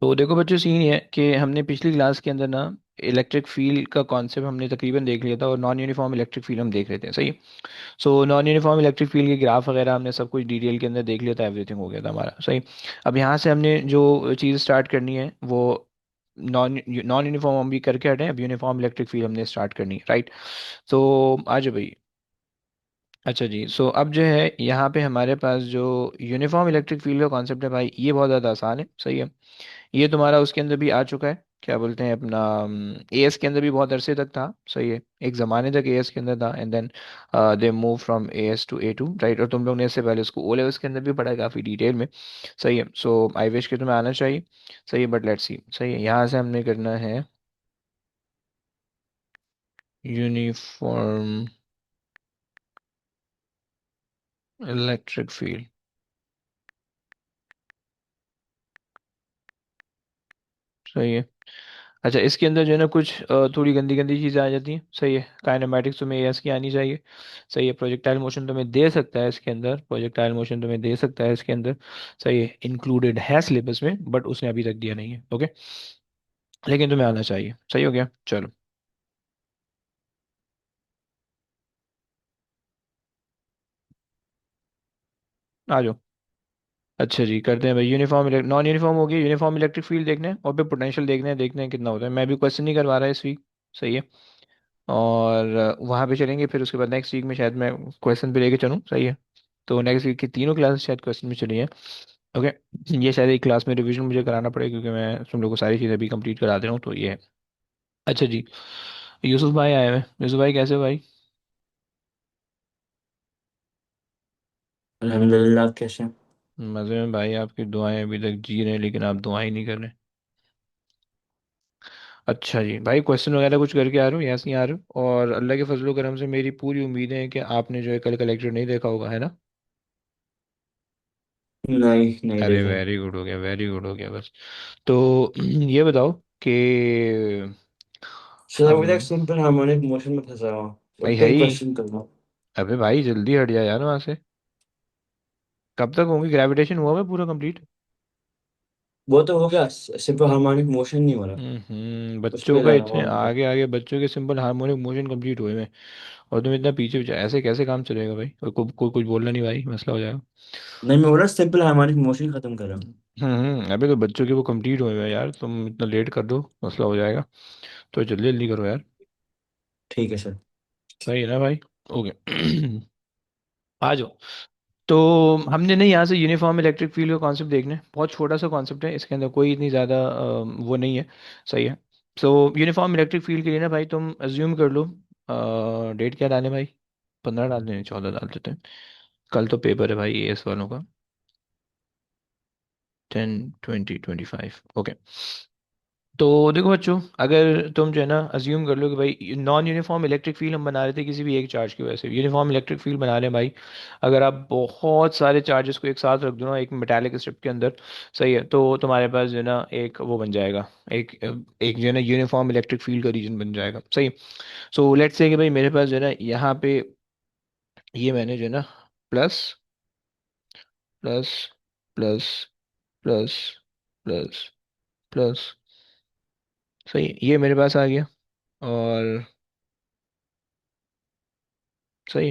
तो देखो बच्चों, सीन ये है कि हमने पिछली क्लास के अंदर ना इलेक्ट्रिक फील्ड का कॉन्सेप्ट हमने तकरीबन देख लिया था, और नॉन यूनिफॉर्म इलेक्ट्रिक फील्ड हम देख रहे थे, सही। So non uniform electric field के ग्राफ वगैरह हमने सब कुछ डिटेल के अंदर देख लिया था, एवरीथिंग हो गया था हमारा, सही। अब यहाँ से हमने जो चीज़ स्टार्ट करनी है वो नॉन नॉन यूनिफॉर्म हम भी करके हटे, अब यूनिफॉर्म इलेक्ट्रिक फील्ड हमने स्टार्ट करनी है, राइट। तो आ जाओ भाई। अच्छा जी, सो अब जो है यहाँ पे हमारे पास जो यूनिफॉर्म इलेक्ट्रिक फील्ड का कॉन्सेप्ट है भाई, ये बहुत ज़्यादा आसान है, सही है। ये तुम्हारा उसके अंदर भी आ चुका है, क्या बोलते हैं अपना, एएस के अंदर भी बहुत अरसे तक था, सही है। एक ज़माने तक एएस के अंदर था, and then they move from A S to A two, right. और तुम लोग ने इससे पहले उसको ओ लेवल्स के अंदर भी पढ़ा है काफ़ी डिटेल में, सही है। सो आई विश कि तुम्हें आना चाहिए, सही है, बट लेट्स सी, सही है। यहाँ से हमने करना है यूनिफॉर्म इलेक्ट्रिक फील्ड, सही है। अच्छा, इसके अंदर जो है ना कुछ थोड़ी गंदी गंदी चीज़ें आ जाती हैं, सही है। काइनेमेटिक्स तुम्हें एस की आनी चाहिए, सही है। प्रोजेक्टाइल मोशन तुम्हें दे सकता है इसके अंदर, प्रोजेक्टाइल मोशन तुम्हें दे सकता है इसके अंदर, सही है। इंक्लूडेड है सिलेबस में, बट उसने अभी तक दिया नहीं है, ओके। लेकिन तुम्हें आना चाहिए, सही हो गया, चलो आ जाओ। अच्छा जी, करते हैं भाई। यूनिफॉर्म नॉन यूनिफॉर्म हो गया, यूनिफॉर्म इलेक्ट्रिक फील्ड देखने हैं, और फिर पोटेंशियल देखने हैं कितना होता है। मैं भी क्वेश्चन नहीं करवा रहा इस वीक, सही है। और वहाँ पे चलेंगे, फिर उसके बाद नेक्स्ट वीक में शायद मैं क्वेश्चन पे लेके चलूँ, सही है। तो नेक्स्ट वीक की तीनों क्लास शायद क्वेश्चन में चली हैं, ओके। ये शायद एक क्लास में रिवीजन मुझे कराना पड़ेगा, क्योंकि मैं तुम लोग को सारी चीज़ें अभी कंप्लीट करा दे रहा हूँ, तो ये है। अच्छा जी, यूसुफ भाई आए हैं। यूसुफ भाई कैसे हो भाई? अल्हम्दुलिल्लाह। कैसे? मज़े में भाई, आपकी दुआएं अभी तक जी रहे हैं, लेकिन आप दुआएं ही नहीं कर रहे। अच्छा जी भाई, क्वेश्चन वगैरह कुछ करके आ रहे हो या ऐसे ही आ रहे हो? और अल्लाह के फजलो करम से मेरी पूरी उम्मीद है कि आपने जो है कल का लेक्चर नहीं देखा होगा, है ना? नहीं, नहीं अरे देखा। वेरी गुड हो गया, वेरी गुड हो गया बस। तो ये बताओ कि सर अभी तक हम, सिंपल हार्मोनिक मोशन में फंसा हुआ हूँ। भाई अब है तुम ही। क्वेश्चन करो। अबे भाई जल्दी हट जा यार वहाँ से। कब तक होंगे? ग्रेविटेशन हुआ है पूरा कंप्लीट? वो तो हो गया, सिंपल हार्मोनिक मोशन नहीं हो रहा। उस बच्चों पे का जा रहा हूँ इतने अभी तक। आगे आगे, बच्चों के सिंपल हार्मोनिक मोशन कंप्लीट हुए में, और तुम इतना पीछे पीछे, ऐसे कैसे काम चलेगा भाई? कोई कुछ बोलना नहीं भाई, मसला हो जाएगा। नहीं, मैं बोल रहा सिंपल हार्मोनिक मोशन खत्म कर रहा हूँ। अबे तो बच्चों के वो कंप्लीट हुए हैं यार, तुम इतना लेट कर दो मसला हो जाएगा। तो जल्दी जल्दी करो यार। ठीक है सर। सही है ना भाई? ओके। आ जाओ। तो हमने ना यहाँ से यूनिफॉर्म इलेक्ट्रिक फील्ड का कॉन्सेप्ट देखना है, बहुत छोटा सा कॉन्सेप्ट है, इसके अंदर कोई इतनी ज़्यादा वो नहीं है, सही है। सो यूनिफॉर्म इलेक्ट्रिक फील्ड के लिए ना भाई तुम अज्यूम कर लो, डेट क्या डालें भाई? 15 डाल दें, 14 डाल देते हैं। कल तो पेपर है भाई एएस वालों का, 10/20/25, ओके। तो देखो बच्चों, अगर तुम जो है ना अज्यूम कर लो कि भाई नॉन यूनिफॉर्म इलेक्ट्रिक फील्ड हम बना रहे थे किसी भी एक चार्ज की वजह से, यूनिफॉर्म इलेक्ट्रिक फील्ड बना रहे हैं भाई। अगर आप बहुत सारे चार्जेस को एक साथ रख दो ना एक मेटालिक स्ट्रिप के अंदर, सही है, तो तुम्हारे पास जो है ना एक वो बन जाएगा, एक एक जो है ना यूनिफॉर्म इलेक्ट्रिक फील्ड का रीजन बन जाएगा, सही। सो लेट्स से कि भाई मेरे पास जो है ना यहाँ पे ये मैंने जो है ना plus plus plus plus plus plus, सही, ये मेरे पास आ गया। और सही,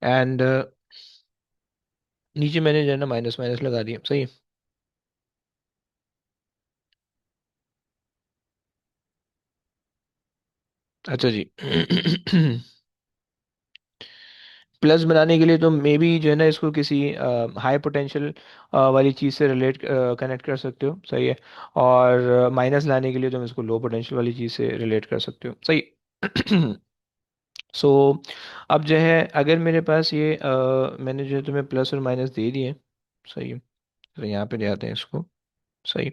एंड नीचे मैंने जो है ना माइनस माइनस लगा दिया, सही है। अच्छा जी। प्लस बनाने के लिए तो मे बी जो है ना इसको किसी हाई पोटेंशियल वाली चीज़ से रिलेट कनेक्ट कर सकते हो, सही है। और माइनस लाने के लिए तुम इसको लो पोटेंशियल वाली चीज़ से रिलेट कर सकते हो, सही। सो अब जो है अगर मेरे पास ये मैंने जो है तुम्हें प्लस और माइनस दे दिए, सही है। तो यहाँ पे ले आते हैं इसको, सही।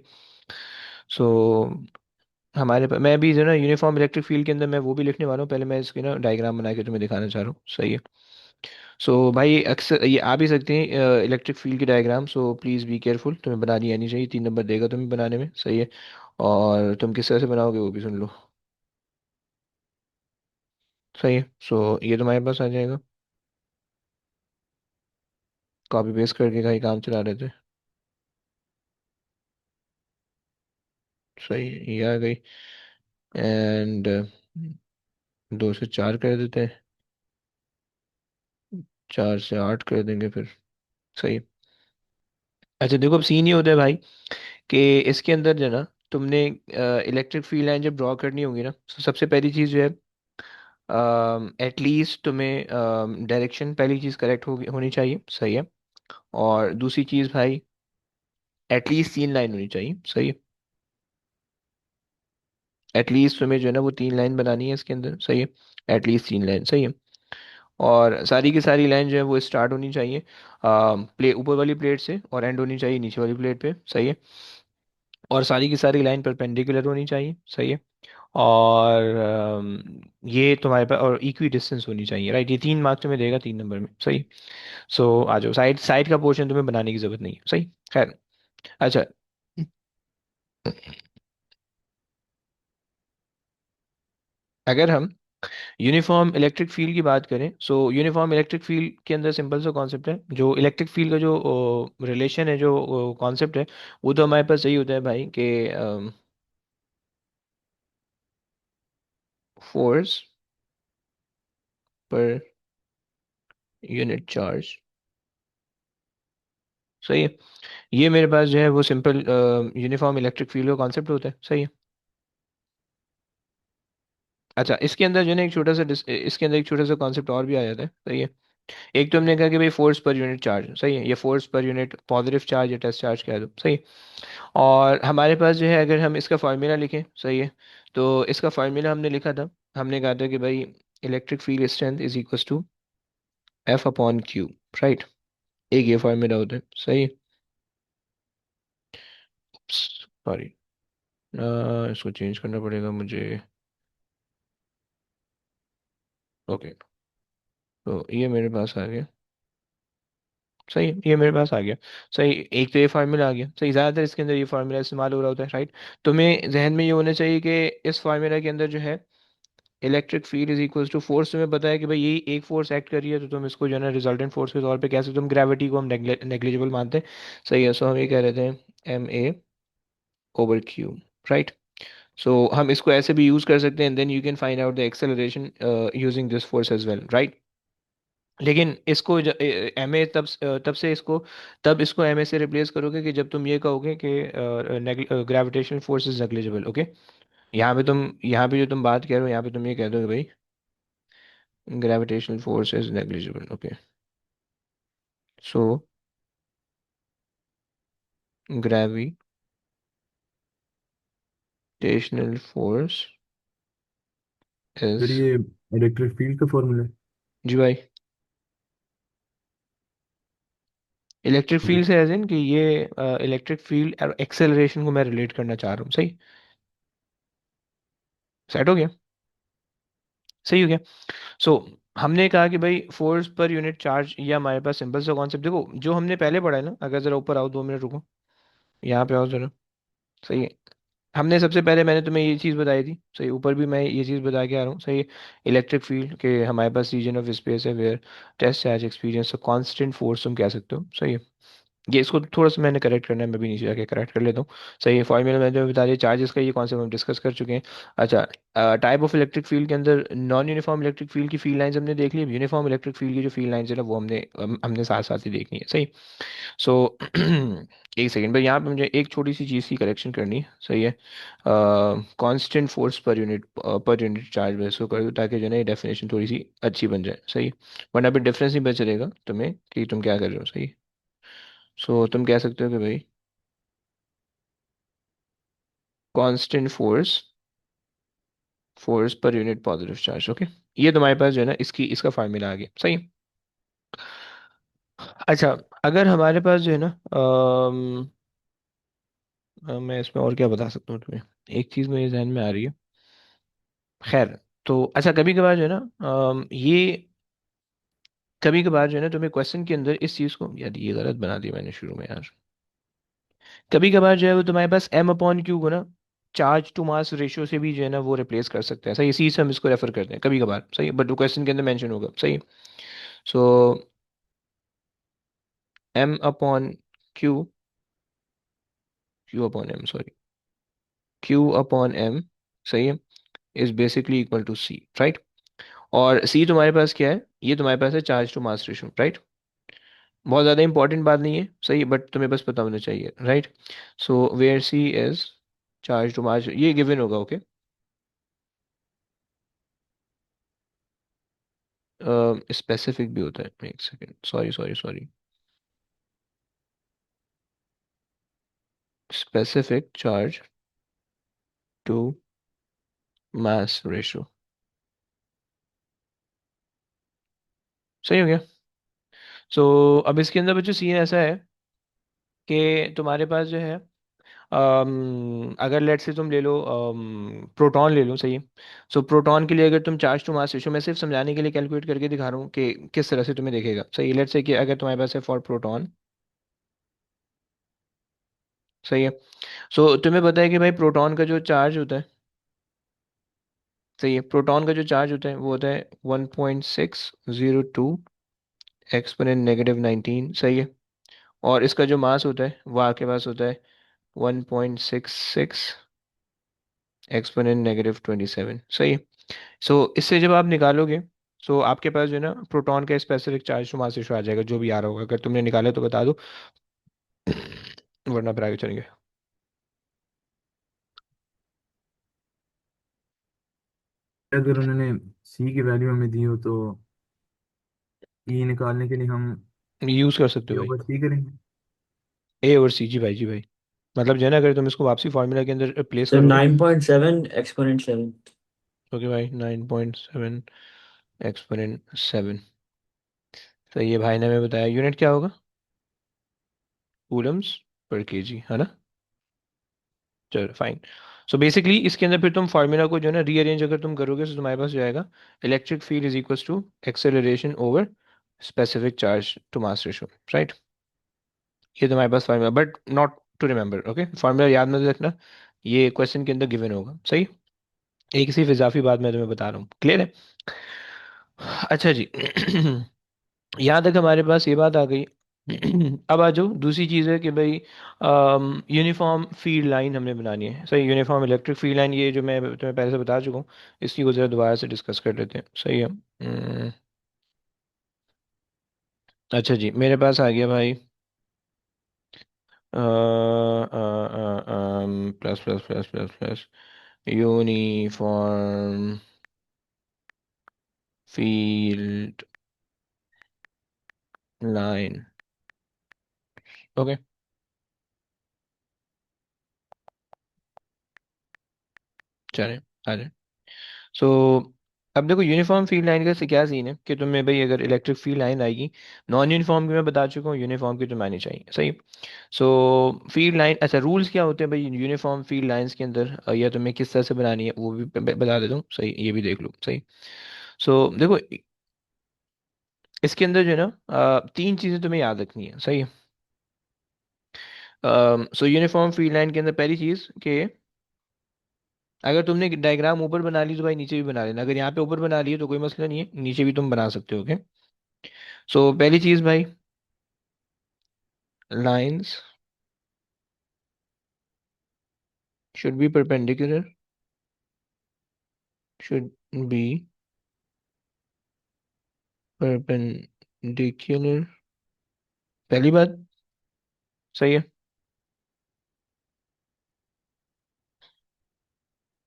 सो हमारे पास, मैं भी जो है ना यूनिफॉर्म इलेक्ट्रिक फील्ड के अंदर मैं वो भी लिखने वाला हूँ, पहले मैं इसकी ना डायग्राम बना के तुम्हें दिखाना चाह रहा हूँ, सही है। सो भाई अक्सर ये आ भी सकते हैं इलेक्ट्रिक फील्ड की diagram, so please be careful, तुम्हें बनानी आनी चाहिए, 3 नंबर देगा तुम्हें बनाने में, सही है। और तुम किस तरह से बनाओगे वो भी सुन लो, सही है। सो ये तुम्हारे पास आ जाएगा, कॉपी पेस्ट करके कहीं काम चला रहे थे। सही, ये आ गई। एंड 2 से 4 कर देते हैं, 4 से 8 कर देंगे फिर। सही। अच्छा देखो, अब सीन ये होता है भाई कि इसके अंदर जो है ना, तुमने इलेक्ट्रिक फील्ड लाइन जब ड्रॉ करनी होगी ना, तो सबसे पहली चीज़ जो है, एटलीस्ट तुम्हें डायरेक्शन पहली चीज़ करेक्ट होगी, होनी चाहिए। सही है। और दूसरी चीज़ भाई, एटलीस्ट 3 लाइन होनी चाहिए। सही है। एटलीस्ट तुम्हें जो है ना वो 3 लाइन बनानी है इसके अंदर। सही है। At least 3 line. सही है। और सारी की सारी लाइन जो है वो स्टार्ट होनी चाहिए प्ले ऊपर वाली प्लेट से, और एंड होनी चाहिए नीचे वाली प्लेट पे। सही है। और सारी की सारी लाइन परपेंडिकुलर होनी चाहिए। सही है। और ये तुम्हारे पास और इक्वी डिस्टेंस होनी चाहिए। राइट, ये 3 मार्क्स तुम्हें देगा 3 नंबर में। सही। सो आ जाओ, साइड साइड का पोर्शन तुम्हें बनाने की जरूरत नहीं है। सही। खैर। अच्छा, अगर हम यूनिफॉर्म इलेक्ट्रिक फील्ड की बात करें, सो यूनिफॉर्म इलेक्ट्रिक फील्ड के अंदर सिंपल सा कॉन्सेप्ट है, जो इलेक्ट्रिक फील्ड का जो रिलेशन है, जो कॉन्सेप्ट है, वो तो हमारे पास यही होता है भाई कि फोर्स पर यूनिट चार्ज। सही है। ये मेरे पास जो है वो सिंपल यूनिफॉर्म इलेक्ट्रिक फील्ड का कॉन्सेप्ट होता है। सही है। अच्छा, इसके अंदर जो है ना एक छोटा सा इसके अंदर एक छोटा सा कॉन्सेप्ट और भी आ जाता है। सही है। एक तो हमने कहा कि भाई फोर्स पर यूनिट चार्ज। सही है, ये force per unit positive charge या टेस्ट चार्ज कह दो। सही। और हमारे पास जो है, अगर हम इसका फार्मूला लिखें, सही है, तो इसका फार्मूला हमने लिखा था, हमने कहा था कि भाई electric field strength is equal to F upon Q. Right, एक ये फार्मूला होता है। सही है। सॉरी, इसको चेंज करना पड़ेगा मुझे। ओके, तो ये मेरे पास आ गया। सही है, ये मेरे पास आ गया। सही, एक तो ये फार्मूला आ गया। सही, ज़्यादातर इसके अंदर ये फार्मूला इस्तेमाल हो रहा होता है। राइट, तुम्हें जहन में ये होना चाहिए कि इस फार्मूला के अंदर जो है electric field is equal to force, तुम्हें पता है कि भाई ये एक फोर्स एक्ट कर रही है, तो तुम इसको जो है ना रिजल्टेंट फोर्स के तौर पे कह सकते हो। तुम ग्रेविटी को हम नेग्लिजिबल मानते हैं। सही है, सो हम ये कह रहे थे ma/q। राइट। सो हम इसको ऐसे भी यूज कर सकते हैं, then you can find out the acceleration using this force as well. Right. लेकिन इसको एम ए तब से इसको तब इसको एम ए से रिप्लेस करोगे कि जब तुम ये कहोगे कि gravitational force is negligible. Okay, यहाँ पे जो तुम बात कर रहे हो, यहाँ पे तुम ये कह दो कि भाई gravitational force is negligible. Okay, so gravitational force फिर is। ये इलेक्ट्रिक फील्ड का फॉर्मूला है। जी भाई, इलेक्ट्रिक फील्ड से एज इन कि ये इलेक्ट्रिक फील्ड और एक्सेलरेशन को मैं रिलेट करना चाह रहा हूँ। सही, सेट हो गया। सही हो गया। सो हमने कहा कि भाई फोर्स पर यूनिट चार्ज, ये हमारे पास सिंपल सा कॉन्सेप्ट। देखो जो हमने पहले पढ़ा है ना, अगर जरा ऊपर आओ, 2 मिनट रुको, यहाँ पे आओ जरा। सही है। हमने सबसे पहले मैंने तुम्हें ये चीज़ बताई थी। सही, ऊपर भी मैं ये चीज़ बता के आ रहा हूँ। सही, इलेक्ट्रिक फील्ड के हमारे पास रीजन ऑफ स्पेस है where test charge experience constant force तुम कह सकते हो। सही है। ये इसको थोड़ा सा मैंने करेक्ट करना है, मैं भी नीचे जाके करेक्ट कर लेता हूँ। सही है, फॉर्मूला मैंने जो बता दिया चार्जेस का, ये कॉन्सेप्ट हम डिस्कस कर चुके हैं। अच्छा, टाइप ऑफ इलेक्ट्रिक फील्ड के अंदर नॉन यूनिफॉर्म इलेक्ट्रिक फील्ड की फील्ड लाइंस हमने देख ली। यूनिफॉर्म इलेक्ट्रिक फील्ड की जो फील्ड लाइंस है ना, वो हमने साथ साथ ही देखनी है। सही। सो एक सेकंड पर यहाँ पे मुझे एक छोटी सी चीज़ की करेक्शन करनी है। सही है, constant force per unit charge मैं इसको कर दूँ, ताकि जो है ना ये डेफिनेशन थोड़ी सी अच्छी बन जाए। सही, वरना फिर डिफरेंस नहीं बच रहेगा तुम्हें कि तुम क्या कर रहे हो। सही। सो तुम कह सकते हो कि भाई constant force force per unit positive charge. Okay, ये तुम्हारे पास जो है ना इसका फार्मूला आ गया। सही। अच्छा, अगर हमारे पास जो है ना मैं इसमें और क्या बता सकता हूँ तुम्हें, एक चीज़ मेरे जहन में आ रही है। खैर, तो अच्छा, कभी कभार जो है ना ये कभी कभार जो है ना तुम्हें क्वेश्चन के अंदर इस चीज़ को, यार ये गलत बना दिया मैंने शुरू में यार। कभी कभार जो है वो तुम्हारे पास एम अपॉन क्यू को ना चार्ज टू मास रेशियो से भी जो है ना वो रिप्लेस कर सकते हैं। सही, इसी से हम इसको रेफर करते हैं कभी कभार। सही, बट वो क्वेश्चन के अंदर मेंशन होगा। सही। So M upon Q, Q upon M, sorry, Q upon M, सही है, is basically equal to C, right. और C तुम्हारे पास क्या है, ये तुम्हारे पास है charge to mass ratio, right. बहुत ज़्यादा इंपॉर्टेंट बात नहीं है, सही, बट तुम्हें बस पता होना चाहिए, right. So where C is charge to mass, ये गिवन होगा, ओके। स्पेसिफिक भी होता है, एक second, sorry sorry sorry, specific charge to mass ratio, सही हो गया। सो अब इसके अंदर बच्चों सीन ऐसा है कि तुम्हारे पास जो है, अगर लेट से तुम ले लो, प्रोटॉन ले लो, सही है। सो प्रोटॉन के लिए अगर तुम चार्ज टू मास रेशो, मैं सिर्फ समझाने के लिए कैलकुलेट करके दिखा रहा हूँ कि किस तरह से तुम्हें दिखेगा, सही है। लेट से कि अगर तुम्हारे पास है फॉर प्रोटॉन, सही है। सो तुम्हें पता है कि भाई प्रोटॉन का जो चार्ज होता है, सही है, प्रोटॉन का जो चार्ज होता है वो होता है 1.602 एक्सपोनेंट -19, सही है। और इसका जो मास होता है वो आपके पास होता है 1.66 एक्सपोनेंट -27, सही है। सो इससे जब आप निकालोगे, सो आपके पास जो है ना प्रोटॉन का specific charge to mass ratio आ जाएगा, जो भी आ रहा होगा, अगर तुमने निकाला तो बता दो, वरना फिर आगे चलेंगे। अगर उन्होंने सी की वैल्यू हमें दी हो तो ई निकालने के लिए हम यूज कर सकते ए हो भाई, ओवर सी करेंगे। ए और सी, जी भाई, जी भाई। मतलब जो है ना, अगर तुम इसको वापसी फार्मूला के अंदर प्लेस तो करोगे, 9.7 एक्सपोनेंट 7। ओके भाई, 9.7 एक्सपोनेंट 7, सही है भाई ने हमें बताया। यूनिट क्या होगा, कूलम्स पर केजी, है ना। चलो फाइन। सो बेसिकली इसके अंदर फिर तुम फार्मूला को जो है ना रीअरेंज अगर तुम करोगे तो तुम्हारे पास जो आएगा, electric field is equals to acceleration over specific charge to mass ratio, right. ये तुम्हारे पास formula, but not to remember, okay, formula याद मत रखना, ये क्वेश्चन के अंदर गिवन होगा, सही। एक सिर्फ इजाफी बात मैं तुम्हें बता रहा हूँ, क्लियर है। अच्छा जी। यहाँ तक हमारे पास ये बात आ गई। अब आ जाओ, दूसरी चीज़ है कि भाई यूनिफॉर्म फील्ड लाइन हमने बनानी है, सही, यूनिफॉर्म इलेक्ट्रिक फील्ड लाइन, ये जो मैं तुम्हें पहले से बता चुका हूँ, इसकी को जरा दोबारा से डिस्कस कर लेते हैं, सही है। अच्छा जी, मेरे पास आ गया भाई, plus plus plus plus plus uniform field line, okay, चलें, आ जाए। सो अब देखो, यूनिफॉर्म फील्ड लाइन का से क्या सीन है कि तुम्हें भाई अगर इलेक्ट्रिक फील्ड लाइन आएगी, नॉन यूनिफॉर्म की मैं बता चुका हूँ, यूनिफॉर्म की तो आनी चाहिए, सही। सो फील्ड लाइन, अच्छा, रूल्स क्या होते हैं भाई यूनिफॉर्म फील्ड लाइंस के अंदर, या तुम्हें किस तरह से बनानी है वो भी बता देता हूँ, सही, ये भी देख लो, सही। सो देखो, इसके अंदर जो है ना, तीन चीज़ें तुम्हें याद रखनी है, सही है। सो यूनिफॉर्म फील्ड लाइन के अंदर पहली चीज़ कि अगर तुमने डायग्राम ऊपर बना ली तो भाई नीचे भी बना लेना, अगर यहाँ पे ऊपर बना लिए तो कोई मसला नहीं है, नीचे भी तुम बना सकते हो, ओके। सो पहली चीज भाई, lines should be perpendicular, should be perpendicular, पहली बात, सही है।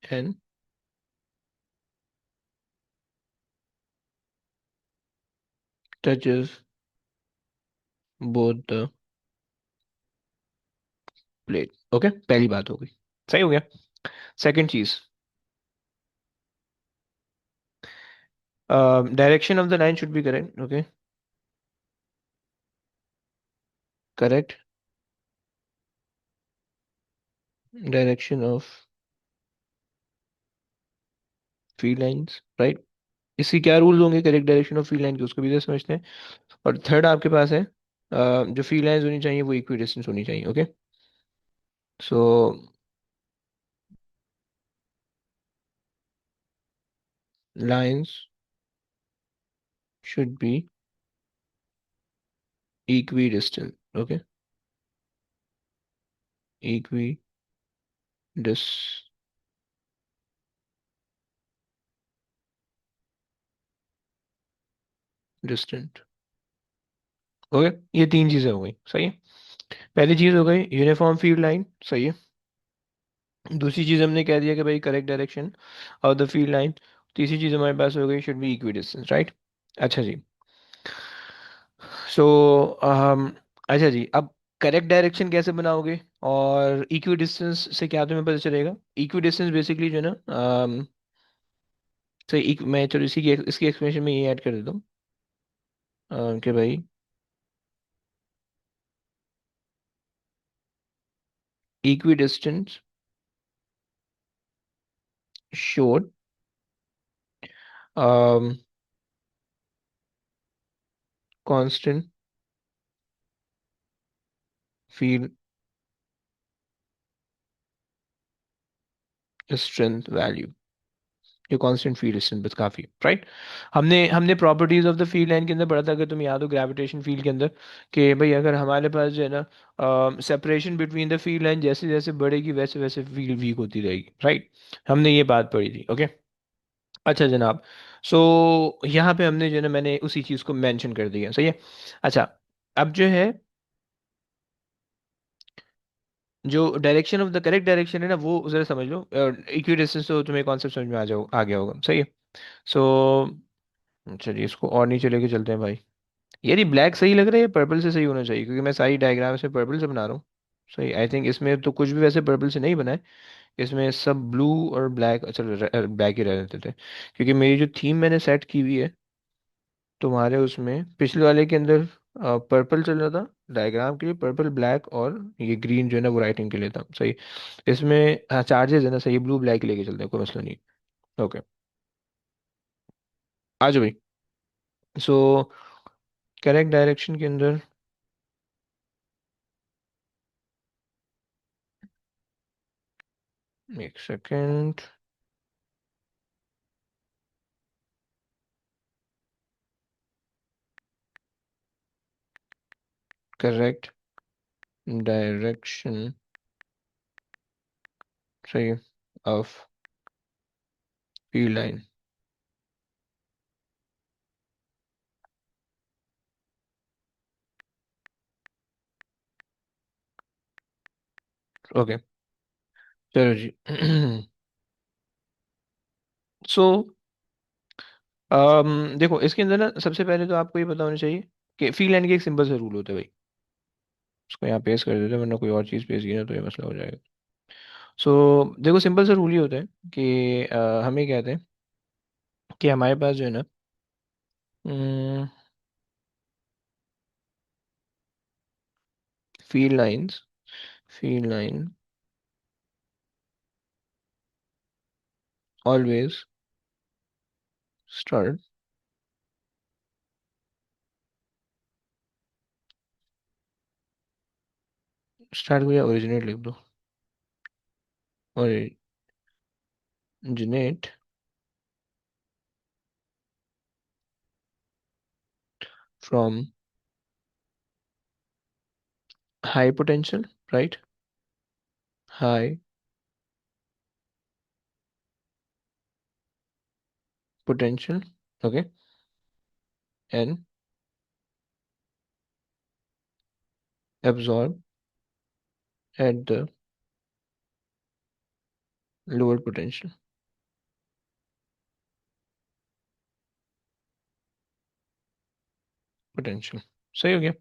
And touches both the plate, okay, पहली बात हो गई, सही हो गया। सेकंड चीज, direction of the line should be correct, okay, correct direction of field lines, right. इसकी क्या रूल्स होंगे correct direction of field line के, उसको भी जरा समझते हैं। और थर्ड आपके पास है, जो फील्ड लाइंस होनी चाहिए वो इक्वी डिस्टेंस होनी चाहिए, okay. So lines should be equidistant, okay, equidistant, dis distant. Okay, ये तीन चीजें हो गई, सही है। पहली चीज हो गई यूनिफॉर्म फील्ड लाइन, सही है। दूसरी चीज हमने कह दिया कि भाई correct direction of the field line. तीसरी चीज हमारे पास हो गई should be equi distance, right. अच्छा जी। सो अच्छा जी, अब करेक्ट डायरेक्शन कैसे बनाओगे और इक्वी डिस्टेंस से क्या तुम्हें पता चलेगा? इक्वी डिस्टेंस बेसिकली जो है ना, सही मैं चलो इसी की इसकी एक्सप्लेनेशन में ये ऐड कर देता हूँ कि भाई equi distance showed constant field strength value. ये कांस्टेंट फील्ड डिस्टेंस बस काफी, राइट। हमने हमने properties of the field line के अंदर पढ़ा था, अगर तुम याद हो ग्रेविटेशन फील्ड के अंदर, कि भाई अगर हमारे पास जो है ना separation between the field line जैसे जैसे बढ़ेगी वैसे वैसे फील्ड वीक होती रहेगी, राइट। हमने ये बात पढ़ी थी, ओके। अच्छा जनाब, सो यहाँ पे हमने जो है ना मैंने उसी चीज को मेंशन कर दिया, सही है। अच्छा, अब जो है जो direction of the correct direction है ना वो जरा समझ लो। इक्वी डिस्टेंस तो तुम्हें कॉन्सेप्ट समझ में आ गया होगा, सही है। सो चलिए इसको और नीचे लेके चलते हैं भाई। यार ये ब्लैक सही लग रहा है, पर्पल से सही होना चाहिए क्योंकि मैं सारी डायग्राम से पर्पल से बना रहा हूँ। सही, आई थिंक इसमें तो कुछ भी वैसे पर्पल से नहीं बना है। इसमें सब ब्लू और ब्लैक, अच्छा ब्लैक ही रह जाते थे क्योंकि मेरी जो थीम मैंने सेट की हुई है तुम्हारे उसमें पिछले वाले के अंदर पर्पल चल रहा था डायग्राम के लिए, पर्पल ब्लैक और ये ग्रीन जो है ना वो राइटिंग के लिए था, सही। इसमें हाँ चार्जेस है ना, सही, ब्लू ब्लैक लेके चलते हैं, कोई मसला नहीं। ओके, आ जाओ भाई। सो करेक्ट डायरेक्शन के अंदर एक सेकेंड। करेक्ट डायरेक्शन, सही, ऑफ फील्ड लाइन। ओके, चलो जी। सो देखो इसके अंदर ना सबसे पहले तो आपको ये पता होना चाहिए कि फील्ड लाइन के एक सिंपल सा रूल होता है भाई। उसको यहाँ पेश कर देते हैं वरना कोई और चीज़ पेश की ना तो ये मसला हो जाएगा। सो देखो सिंपल सा रूल ही होता है कि हम ये कहते हैं कि हमारे पास जो है ना field lines, field line always start, start को या ओरिजिनेट लिख दो, originate from high potential, right, high potential, okay, and absorb at the lower potential, potential, सही हो गया।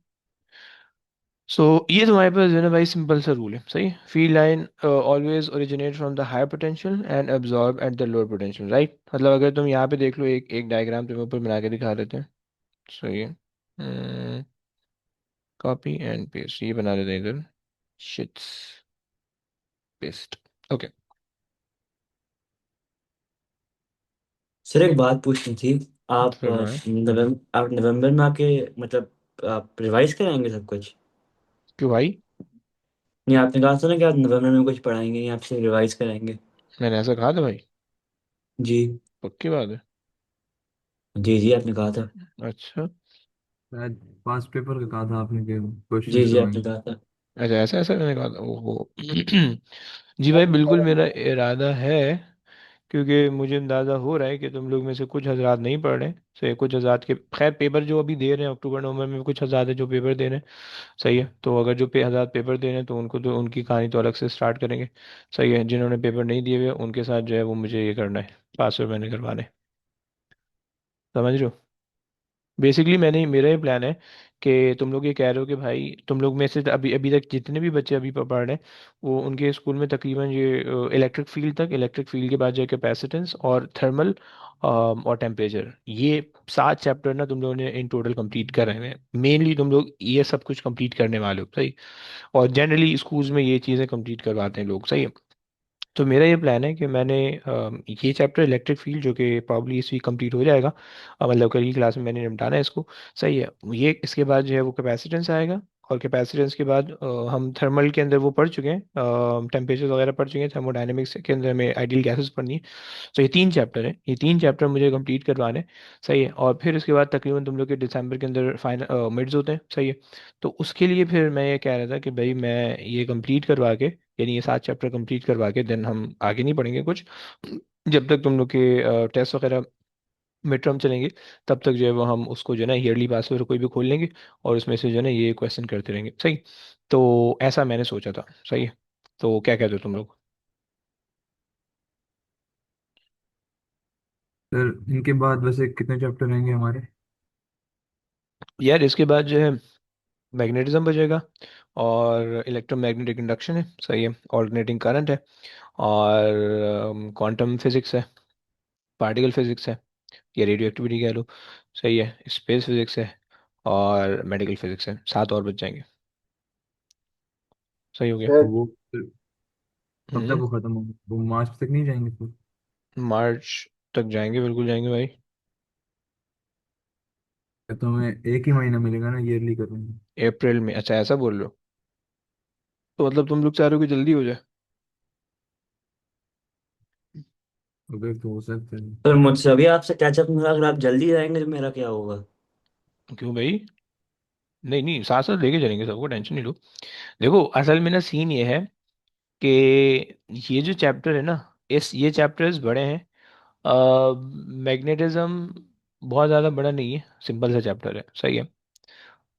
सो ये तुम्हारे पास जो है ना भाई सिंपल सा रूल है, सही। Field line always originate from the higher potential and absorb at the lower potential, right. मतलब अगर तुम यहाँ पे देख लो एक एक डायग्राम तुम्हें ऊपर बना के दिखा देते हैं, सही है। कॉपी एंड पेस्ट ये बना देते हैं इधर, शिट्स, पेस्ट, ओके। सर एक बात पूछनी थी। फरमाएं। आप नवंबर में आके मतलब आप रिवाइज कराएंगे सब कुछ? क्यों भाई? नहीं, आपने कहा था ना कि आप नवंबर में कुछ पढ़ाएंगे नहीं, आपसे रिवाइज कराएंगे। मैंने ऐसा कहा था भाई? जी। पक्की बात है? जी जी, आपने कहा था। अच्छा, शायद पास्ट पेपर का कहा था आपने कि क्वेश्चंस जी जी, आपने करवाएंगे। कहा था। अच्छा ऐसा ऐसा मैंने कहा था, ओहो। जी भाई बिल्कुल मेरा इरादा है, क्योंकि मुझे अंदाज़ा हो रहा है कि तुम लोग में से कुछ हजरात नहीं पढ़ रहे। सही है, कुछ हजरात के खैर पेपर जो अभी दे रहे हैं अक्टूबर नवंबर में, कुछ हजरात है जो पेपर दे रहे हैं। सही है, तो अगर जो हजरात पेपर दे रहे हैं तो उनको तो उनकी कहानी तो अलग से स्टार्ट करेंगे। सही है, जिन्होंने पेपर नहीं दिए हुए उनके साथ जो है वो मुझे ये करना है, पासवर्ड मैंने करवाने। समझ रहे हो? बेसिकली मैंने मेरा ये प्लान है कि तुम लोग ये कह रहे हो कि भाई तुम लोग में से अभी अभी तक जितने भी बच्चे अभी पढ़ रहे हैं, वो उनके स्कूल में तकरीबन ये इलेक्ट्रिक फील्ड के बाद जो है कैपेसिटेंस और थर्मल और टेम्परेचर, ये 7 चैप्टर ना तुम लोगों ने इन टोटल कंप्लीट कर रहे हैं। मेनली तुम लोग ये सब कुछ कंप्लीट करने वाले हो, सही। और जनरली स्कूल्स में ये चीज़ें कंप्लीट करवाते हैं लोग, सही है। तो मेरा ये प्लान है कि मैंने ये चैप्टर इलेक्ट्रिक फील्ड जो कि प्रॉब्ली इस वीक कंप्लीट हो जाएगा, मतलब कल की क्लास में मैंने निपटाना है इसको। सही है, ये इसके बाद जो है वो कैपेसिटेंस आएगा। और कैपेसिटेंस के बाद हम थर्मल के अंदर वो पढ़ चुके हैं, टेम्परेचर वगैरह पढ़ चुके हैं, थर्मोडायनेमिक्स के अंदर में आइडियल गैसेस पढ़नी है। तो ये 3 चैप्टर है, ये 3 चैप्टर मुझे कंप्लीट करवाने हैं। सही है, और फिर उसके बाद तकरीबन तुम लोग के दिसंबर के अंदर फाइनल मिड्स होते हैं। सही है, तो उसके लिए फिर मैं ये कह रहा था कि भाई मैं ये कंप्लीट करवा के, यानी ये 7 चैप्टर कंप्लीट करवा के देन हम आगे नहीं पढ़ेंगे कुछ, जब तक तुम लोग के टेस्ट वगैरह मिड टर्म चलेंगे। तब तक जो है वो हम उसको जो है ना ईयरली पासवर्ड कोई भी खोल लेंगे, और उसमें से जो है ना ये क्वेश्चन करते रहेंगे। सही, तो ऐसा मैंने सोचा था। सही है, तो क्या कहते हो तुम लोग? सर इनके बाद वैसे कितने चैप्टर रहेंगे हमारे? यार इसके बाद जो है मैग्नेटिज्म बचेगा, और इलेक्ट्रोमैग्नेटिक इंडक्शन है। सही है, ऑल्टरनेटिंग करंट है, और क्वांटम फिजिक्स है, पार्टिकल फिजिक्स है, या रेडियो एक्टिविटी कह लो। सही है, स्पेस फिजिक्स है, और मेडिकल फिजिक्स है। 7 और बच जाएंगे। सही हो गया। तो वो फिर कब तक हम्म। वो खत्म होगा? वो मार्च तक नहीं जाएंगे फिर? मार्च तक जाएंगे, बिल्कुल जाएंगे भाई। तो हमें एक ही महीना मिलेगा ना ईयरली करने में? अप्रैल में? अच्छा ऐसा बोल रहे हो, तो मतलब तुम लोग चाह रहे हो कि जल्दी हो जाए? अगर तो हो सकता है। पर मुझसे अभी आपसे कैचअप मिला, अगर आप जल्दी जाएंगे तो मेरा क्या होगा? क्यों भाई? नहीं नहीं, साथ साथ लेके चलेंगे सबको, टेंशन नहीं लो। देखो असल में ना सीन ये है कि ये जो चैप्टर है ना, इस ये चैप्टर्स बड़े हैं। मैग्नेटिज्म बहुत ज़्यादा बड़ा नहीं है, सिंपल सा चैप्टर है। सही है,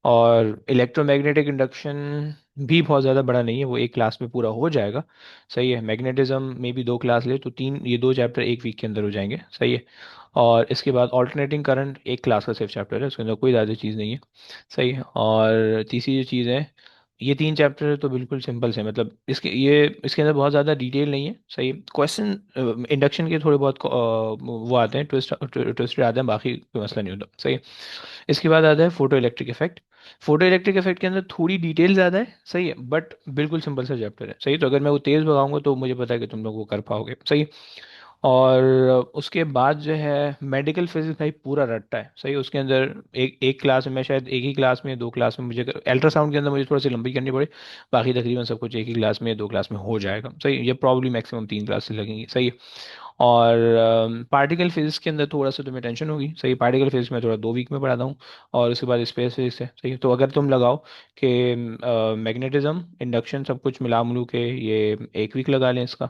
और इलेक्ट्रोमैग्नेटिक इंडक्शन भी बहुत ज़्यादा बड़ा नहीं है, वो एक क्लास में पूरा हो जाएगा। सही है, मैग्नेटिज्म में भी 2 क्लास ले तो तीन, ये 2 चैप्टर एक वीक के अंदर हो जाएंगे। सही है, और इसके बाद ऑल्टरनेटिंग करंट एक क्लास का सिर्फ चैप्टर है, उसके अंदर कोई ज़्यादा चीज़ नहीं है। सही है, और तीसरी जो चीज़ है, ये 3 चैप्टर तो बिल्कुल सिंपल से, मतलब इसके अंदर बहुत ज़्यादा डिटेल नहीं है। सही, क्वेश्चन इंडक्शन के थोड़े बहुत वो आते हैं, ट्विस्टेड आते हैं, बाकी कोई मसला नहीं होता। सही है, इसके बाद आता है photo electric effect. Photo electric effect के अंदर थोड़ी डिटेल ज़्यादा है। सही है, बट बिल्कुल सिंपल सा चैप्टर है। सही, तो अगर मैं वो तेज़ भगाऊंगा तो मुझे पता है कि तुम लोग वो कर पाओगे। सही, और उसके बाद जो है मेडिकल फिजिक्स भाई पूरा रट्टा है। सही, उसके अंदर एक एक क्लास में, मैं शायद एक ही क्लास में 2 क्लास में, मुझे अल्ट्रासाउंड के अंदर मुझे थोड़ा सी लंबी करनी पड़े, बाकी तकरीबन सब कुछ एक ही क्लास में 2 क्लास में हो जाएगा। सही, ये प्रॉब्लम मैक्सिमम 3 क्लास लगेंगी। सही, और पार्टिकल फिजिक्स के अंदर थोड़ा सा तुम्हें टेंशन होगी। सही, पार्टिकल फिजिक्स में थोड़ा 2 वीक में पढ़ाता हूँ, और उसके बाद स्पेस फिजिक्स है। सही, तो अगर तुम लगाओ कि मैग्नेटिज्म इंडक्शन सब कुछ मिला मिलू के ये एक वीक लगा लें इसका।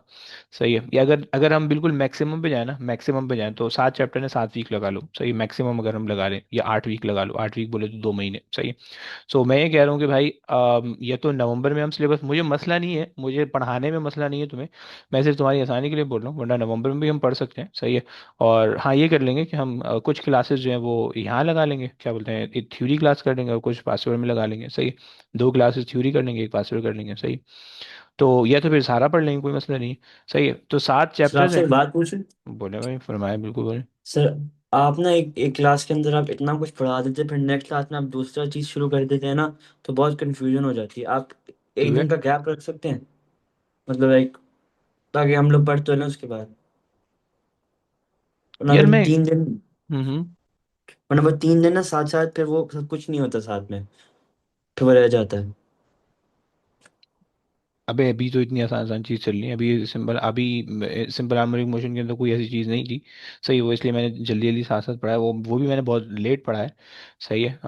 सही है, या अगर अगर हम बिल्कुल मैक्सिमम पे जाए ना, मैक्सिमम पे जाए तो 7 चैप्टर ने 7 वीक लगा लो। सही, मैक्सिमम अगर हम लगा लें, या 8 वीक लगा लो, 8 वीक बोले तो 2 महीने। सही है, सो मैं ये कह रहा हूँ कि भाई ये तो नवंबर में हम सिलेबस, मुझे मसला नहीं है, मुझे पढ़ाने में मसला नहीं है तुम्हें, मैं सिर्फ तुम्हारी आसानी के लिए बोल रहा हूँ, वरना नवंबर में भी हम पढ़ सकते हैं। सही है, और हाँ ये कर लेंगे कि हम कुछ क्लासेस जो हैं वो यहाँ लगा लेंगे, क्या बोलते हैं, एक थ्योरी क्लास कर लेंगे और कुछ पासवर्ड में लगा लेंगे। सही, 2 क्लासेस थ्योरी कर लेंगे, एक पासवर्ड कर लेंगे। सही, तो या तो फिर सारा पढ़ लेंगे, कोई मसला नहीं है। सही है, तो सात सर चैप्टर्स आपसे हैं। एक बात पूछूं? बोले भाई, फरमाए, बिल्कुल बोले। सर आप ना एक एक क्लास के अंदर आप इतना कुछ पढ़ा देते, फिर नेक्स्ट क्लास में आप दूसरा चीज शुरू कर देते हैं ना, तो बहुत कंफ्यूजन हो जाती है। आप एक क्यों है? दिन का गैप रख सकते हैं, मतलब एक, ताकि हम लोग पढ़ तो लें उसके बाद। वरना यार फिर मैं 3 दिन, हम्म। वरना फिर 3 दिन ना साथ साथ फिर वो सब कुछ नहीं होता साथ में, फिर वो रह जाता है। अबे अभी तो इतनी आसान आसान चीज़ चल रही है, अभी सिंपल, अभी सिंपल हार्मोनिक मोशन के अंदर कोई ऐसी चीज़ नहीं थी। सही, वो इसलिए मैंने जल्दी जल्दी साथ साथ पढ़ा है, वो भी मैंने बहुत लेट पढ़ा है। सही है।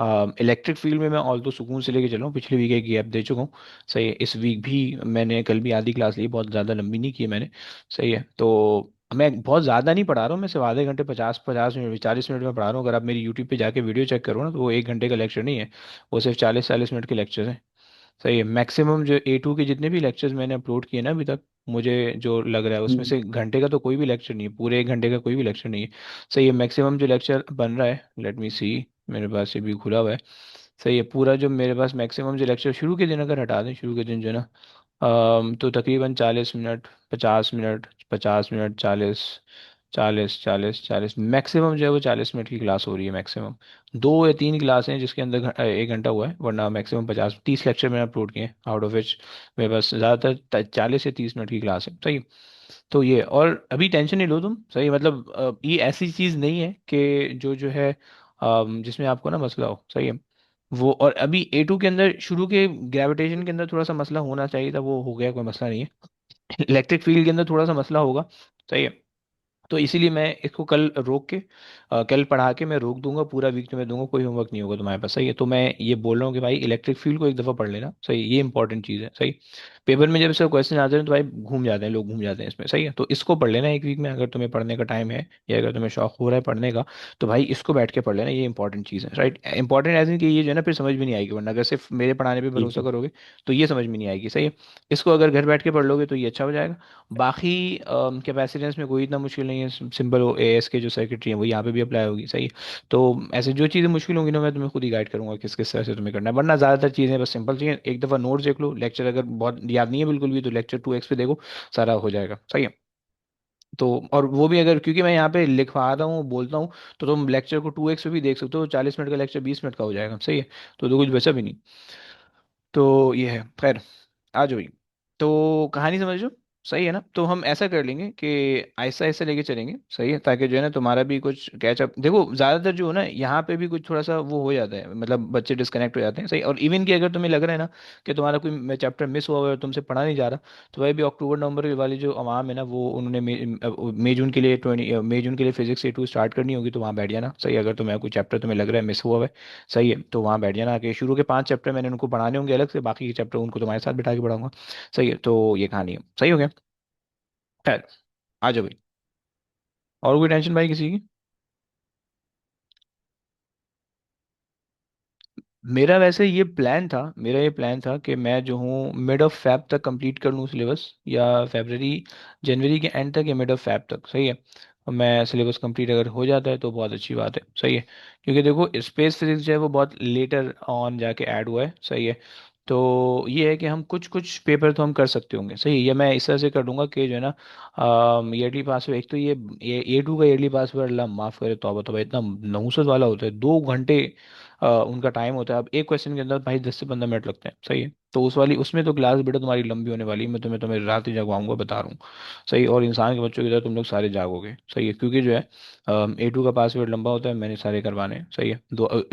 इलेक्ट्रिक फील्ड में मैं ऑल तो सुकून से लेके चला हूँ, पिछले वीक एक गैप दे चुका हूँ। सही है, इस वीक भी मैंने कल भी आधी क्लास ली, बहुत ज़्यादा लंबी नहीं की है मैंने। सही है, तो मैं बहुत ज़्यादा नहीं पढ़ा रहा हूँ, मैं सिर्फ आधे घंटे, 50 50 मिनट 40 मिनट में पढ़ा रहा हूँ। अगर आप मेरी यूट्यूब पे जाके वीडियो चेक करो ना, तो वो 1 घंटे का लेक्चर नहीं है, वो सिर्फ 40 40 मिनट के लेक्चर हैं। सही है, मैक्सिमम जो A2 के जितने भी लेक्चर्स मैंने अपलोड किए ना अभी तक, मुझे जो लग रहा है उसमें हम्म। से घंटे का तो कोई भी लेक्चर नहीं है, पूरे 1 घंटे का कोई भी लेक्चर नहीं है। सही है, मैक्सिमम जो लेक्चर बन रहा है, लेट मी सी, मेरे पास ये भी खुला हुआ है। सही है, पूरा जो मेरे पास मैक्सिमम जो लेक्चर शुरू के दिन अगर हटा दें, शुरू के दिन जो है ना, तो तकरीबन 40 मिनट, 50 मिनट, 50 मिनट, 40 40 40 40, मैक्सिमम जो है वो 40 मिनट की क्लास हो रही है मैक्सिमम। 2 या 3 क्लास हैं जिसके अंदर 1 घंटा हुआ है, वरना मैक्सिमम 50 30 लेक्चर मैंने अपलोड किए हैं, आउट ऑफ विच मेरे पास ज़्यादातर 40 या 30 मिनट की क्लास है। सही। तो ये, और अभी टेंशन नहीं लो तुम। सही, मतलब ये ऐसी चीज़ नहीं है कि जो है जिसमें आपको ना मसला हो। सही है, वो, और अभी A2 के अंदर शुरू के ग्रेविटेशन के अंदर थोड़ा सा मसला होना चाहिए था, वो हो गया, कोई मसला नहीं है। इलेक्ट्रिक फील्ड के अंदर थोड़ा सा मसला होगा। सही है, तो इसीलिए मैं इसको कल रोक के, कल पढ़ा के मैं रोक दूंगा, पूरा वीक तुम्हें दूंगा, कोई होमवर्क नहीं होगा तुम्हारे पास। सही है, तो मैं ये बोल रहा हूँ कि भाई इलेक्ट्रिक फील्ड को एक दफ़ा पढ़ लेना। सही, ये इंपॉर्टेंट चीज़ है। सही, पेपर में जब सब क्वेश्चन आते हैं तो भाई घूम जाते हैं, लोग घूम जाते हैं इसमें। सही है, तो इसको पढ़ लेना एक वीक में, अगर तुम्हें पढ़ने का टाइम है या अगर तुम्हें शौक हो रहा है पढ़ने का, तो भाई इसको बैठ के पढ़ लेना, ये इंपॉर्टेंट चीज़ है। राइट, इंपॉर्टेंट एज इन कि ये जो है ना फिर समझ भी नहीं आएगी, वरना अगर सिर्फ मेरे पढ़ाने पे ठीक भरोसा है। करोगे तो ये समझ में नहीं आएगी। सही है, इसको अगर घर बैठ के पढ़ लोगे तो ये अच्छा हो जाएगा। बाकी कैपेसिटेंस में कोई इतना मुश्किल नहीं है, सिंपल AS के जो सेक्रेटरी हैं वो यहाँ पे भी अप्लाई होगी। सही है, तो ऐसे जो चीज़ें मुश्किल होंगी ना, मैं तुम्हें खुद ही गाइड करूंगा किस किस तरह से तुम्हें करना है, वरना ज़्यादातर चीज़ें बस सिंपल चाहिए, एक दफ़ा नोट्स देख लो, लेक्चर अगर बहुत याद नहीं है बिल्कुल भी तो लेक्चर 2x पे देखो, सारा हो जाएगा। सही है, तो और वो भी अगर, क्योंकि मैं यहाँ पे लिखवा रहा हूँ बोलता हूँ, तो तुम लेक्चर को 2x पे भी देख सकते हो, 40 मिनट का लेक्चर 20 मिनट का हो जाएगा। सही है, तो कुछ बचा भी नहीं। तो ये है, खैर, आ जाओ भाई। तो कहानी समझ लो। सही है ना, तो हम ऐसा कर लेंगे कि आहिस्ता आहिस्ता लेके चलेंगे। सही है, ताकि जो है ना तुम्हारा भी कुछ कैचअप, देखो ज़्यादातर जो है ना यहाँ पे भी कुछ थोड़ा सा वो हो जाता है, मतलब बच्चे डिस्कनेक्ट हो जाते हैं। सही, और इवन कि अगर तुम्हें लग रहा है ना कि तुम्हारा कोई चैप्टर मिस हुआ हुआ है और तुमसे पढ़ा नहीं जा रहा, तो भाई भी अक्टूबर नवंबर वाली जो अवाम है ना, वो उन्होंने मई जून के लिए 20 मई जून के लिए फिजिक्स A2 स्टार्ट करनी होगी, तो वहाँ बैठ जाना। सही, अगर तुम्हें कोई चैप्टर तुम्हें लग रहा है मिस हुआ हुआ है, सही है, तो वहाँ बैठ जाना कि शुरू के 5 चैप्टर मैंने उनको पढ़ाने होंगे अलग से, बाकी के चैप्टर उनको तुम्हारे साथ बिठा के पढ़ाऊंगा। सही है, तो ये कहानी है। सही हो गया, खैर, आ जाओ भाई। और कोई टेंशन भाई किसी की? मेरा ये प्लान था कि मैं जो हूँ मिड ऑफ फैब तक कंप्लीट कर लूँ सिलेबस, या फेबररी जनवरी के एंड तक या मिड ऑफ फैब तक। सही है, और मैं सिलेबस कंप्लीट अगर हो जाता है तो बहुत अच्छी बात है। सही है, क्योंकि देखो स्पेस फिजिक्स जो है वो बहुत लेटर ऑन जाके ऐड हुआ है। सही है, तो ये है कि हम कुछ कुछ पेपर तो हम कर सकते होंगे। सही है, ये मैं इस तरह से कर दूंगा कि जो है ना ईयरली पास, एक तो ये A2 का ईयरली पास, अल्लाह माफ़ करे, तौबा तौबा, इतना नहुसत वाला होता है, 2 घंटे उनका टाइम होता है। अब एक क्वेश्चन के अंदर भाई 10 से 15 मिनट लगते हैं। सही है, तो उस वाली उसमें तो क्लास बेटा तुम्हारी लंबी होने वाली है, मैं तुम्हें तुम्हें रात ही जगवाऊंगा, बता रहा हूँ। सही, और इंसान के बच्चों की तरह तुम लोग सारे जागोगे। सही है, क्योंकि जो है A2 का पासवर्ड लंबा होता है, मैंने सारे करवाने हैं। सही है,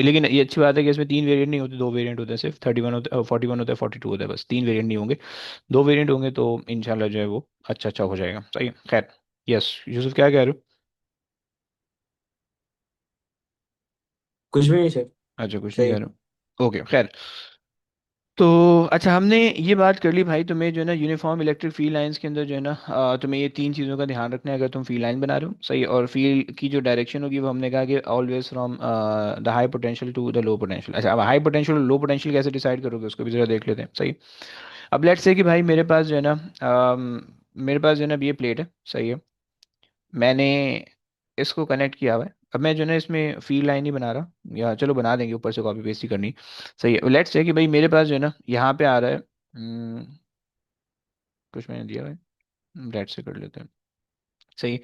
लेकिन ये अच्छी बात है कि इसमें 3 वेरिएंट नहीं होते, 2 वेरिएंट होते हैं सिर्फ, 31 होता है, 41 होता है, 42 होता है, बस 3 वेरिएंट नहीं होंगे। 2 वेरिएंट होंगे तो इंशाल्लाह जो है वो अच्छा अच्छा हो जाएगा। सही है, खैर। यस, यूसुफ क्या कह रहे हो? कुछ भी नहीं सर। अच्छा, कुछ नहीं सही। कह रहे हो, ओके, खैर। तो अच्छा, हमने ये बात कर ली भाई, तुम्हें जो है ना यूनिफॉर्म इलेक्ट्रिक फील्ड लाइंस के अंदर जो है ना तुम्हें ये 3 चीज़ों का ध्यान रखना है अगर तुम फील्ड लाइन बना रहे हो। सही, और फील्ड की जो डायरेक्शन होगी वो हमने कहा कि always from the high potential to the low potential. अच्छा, अब हाई पोटेंशियल और लो पोटेंशियल कैसे डिसाइड करोगे उसको भी जरा देख लेते हैं। सही, अब लेट्स से कि भाई मेरे पास जो है ना मेरे पास जो है ना अभी ये प्लेट है। सही है, मैंने इसको कनेक्ट किया हुआ है, अब मैं जो है ना इसमें फील्ड लाइन नहीं बना रहा, या चलो बना देंगे, ऊपर से कॉपी पेस्ट ही करनी। सही है, लेट्स से कि भाई मेरे पास जो है ना यहाँ पे आ रहा है, कुछ मैंने दिया हुआ है, लेट्स से कर लेते हैं। सही,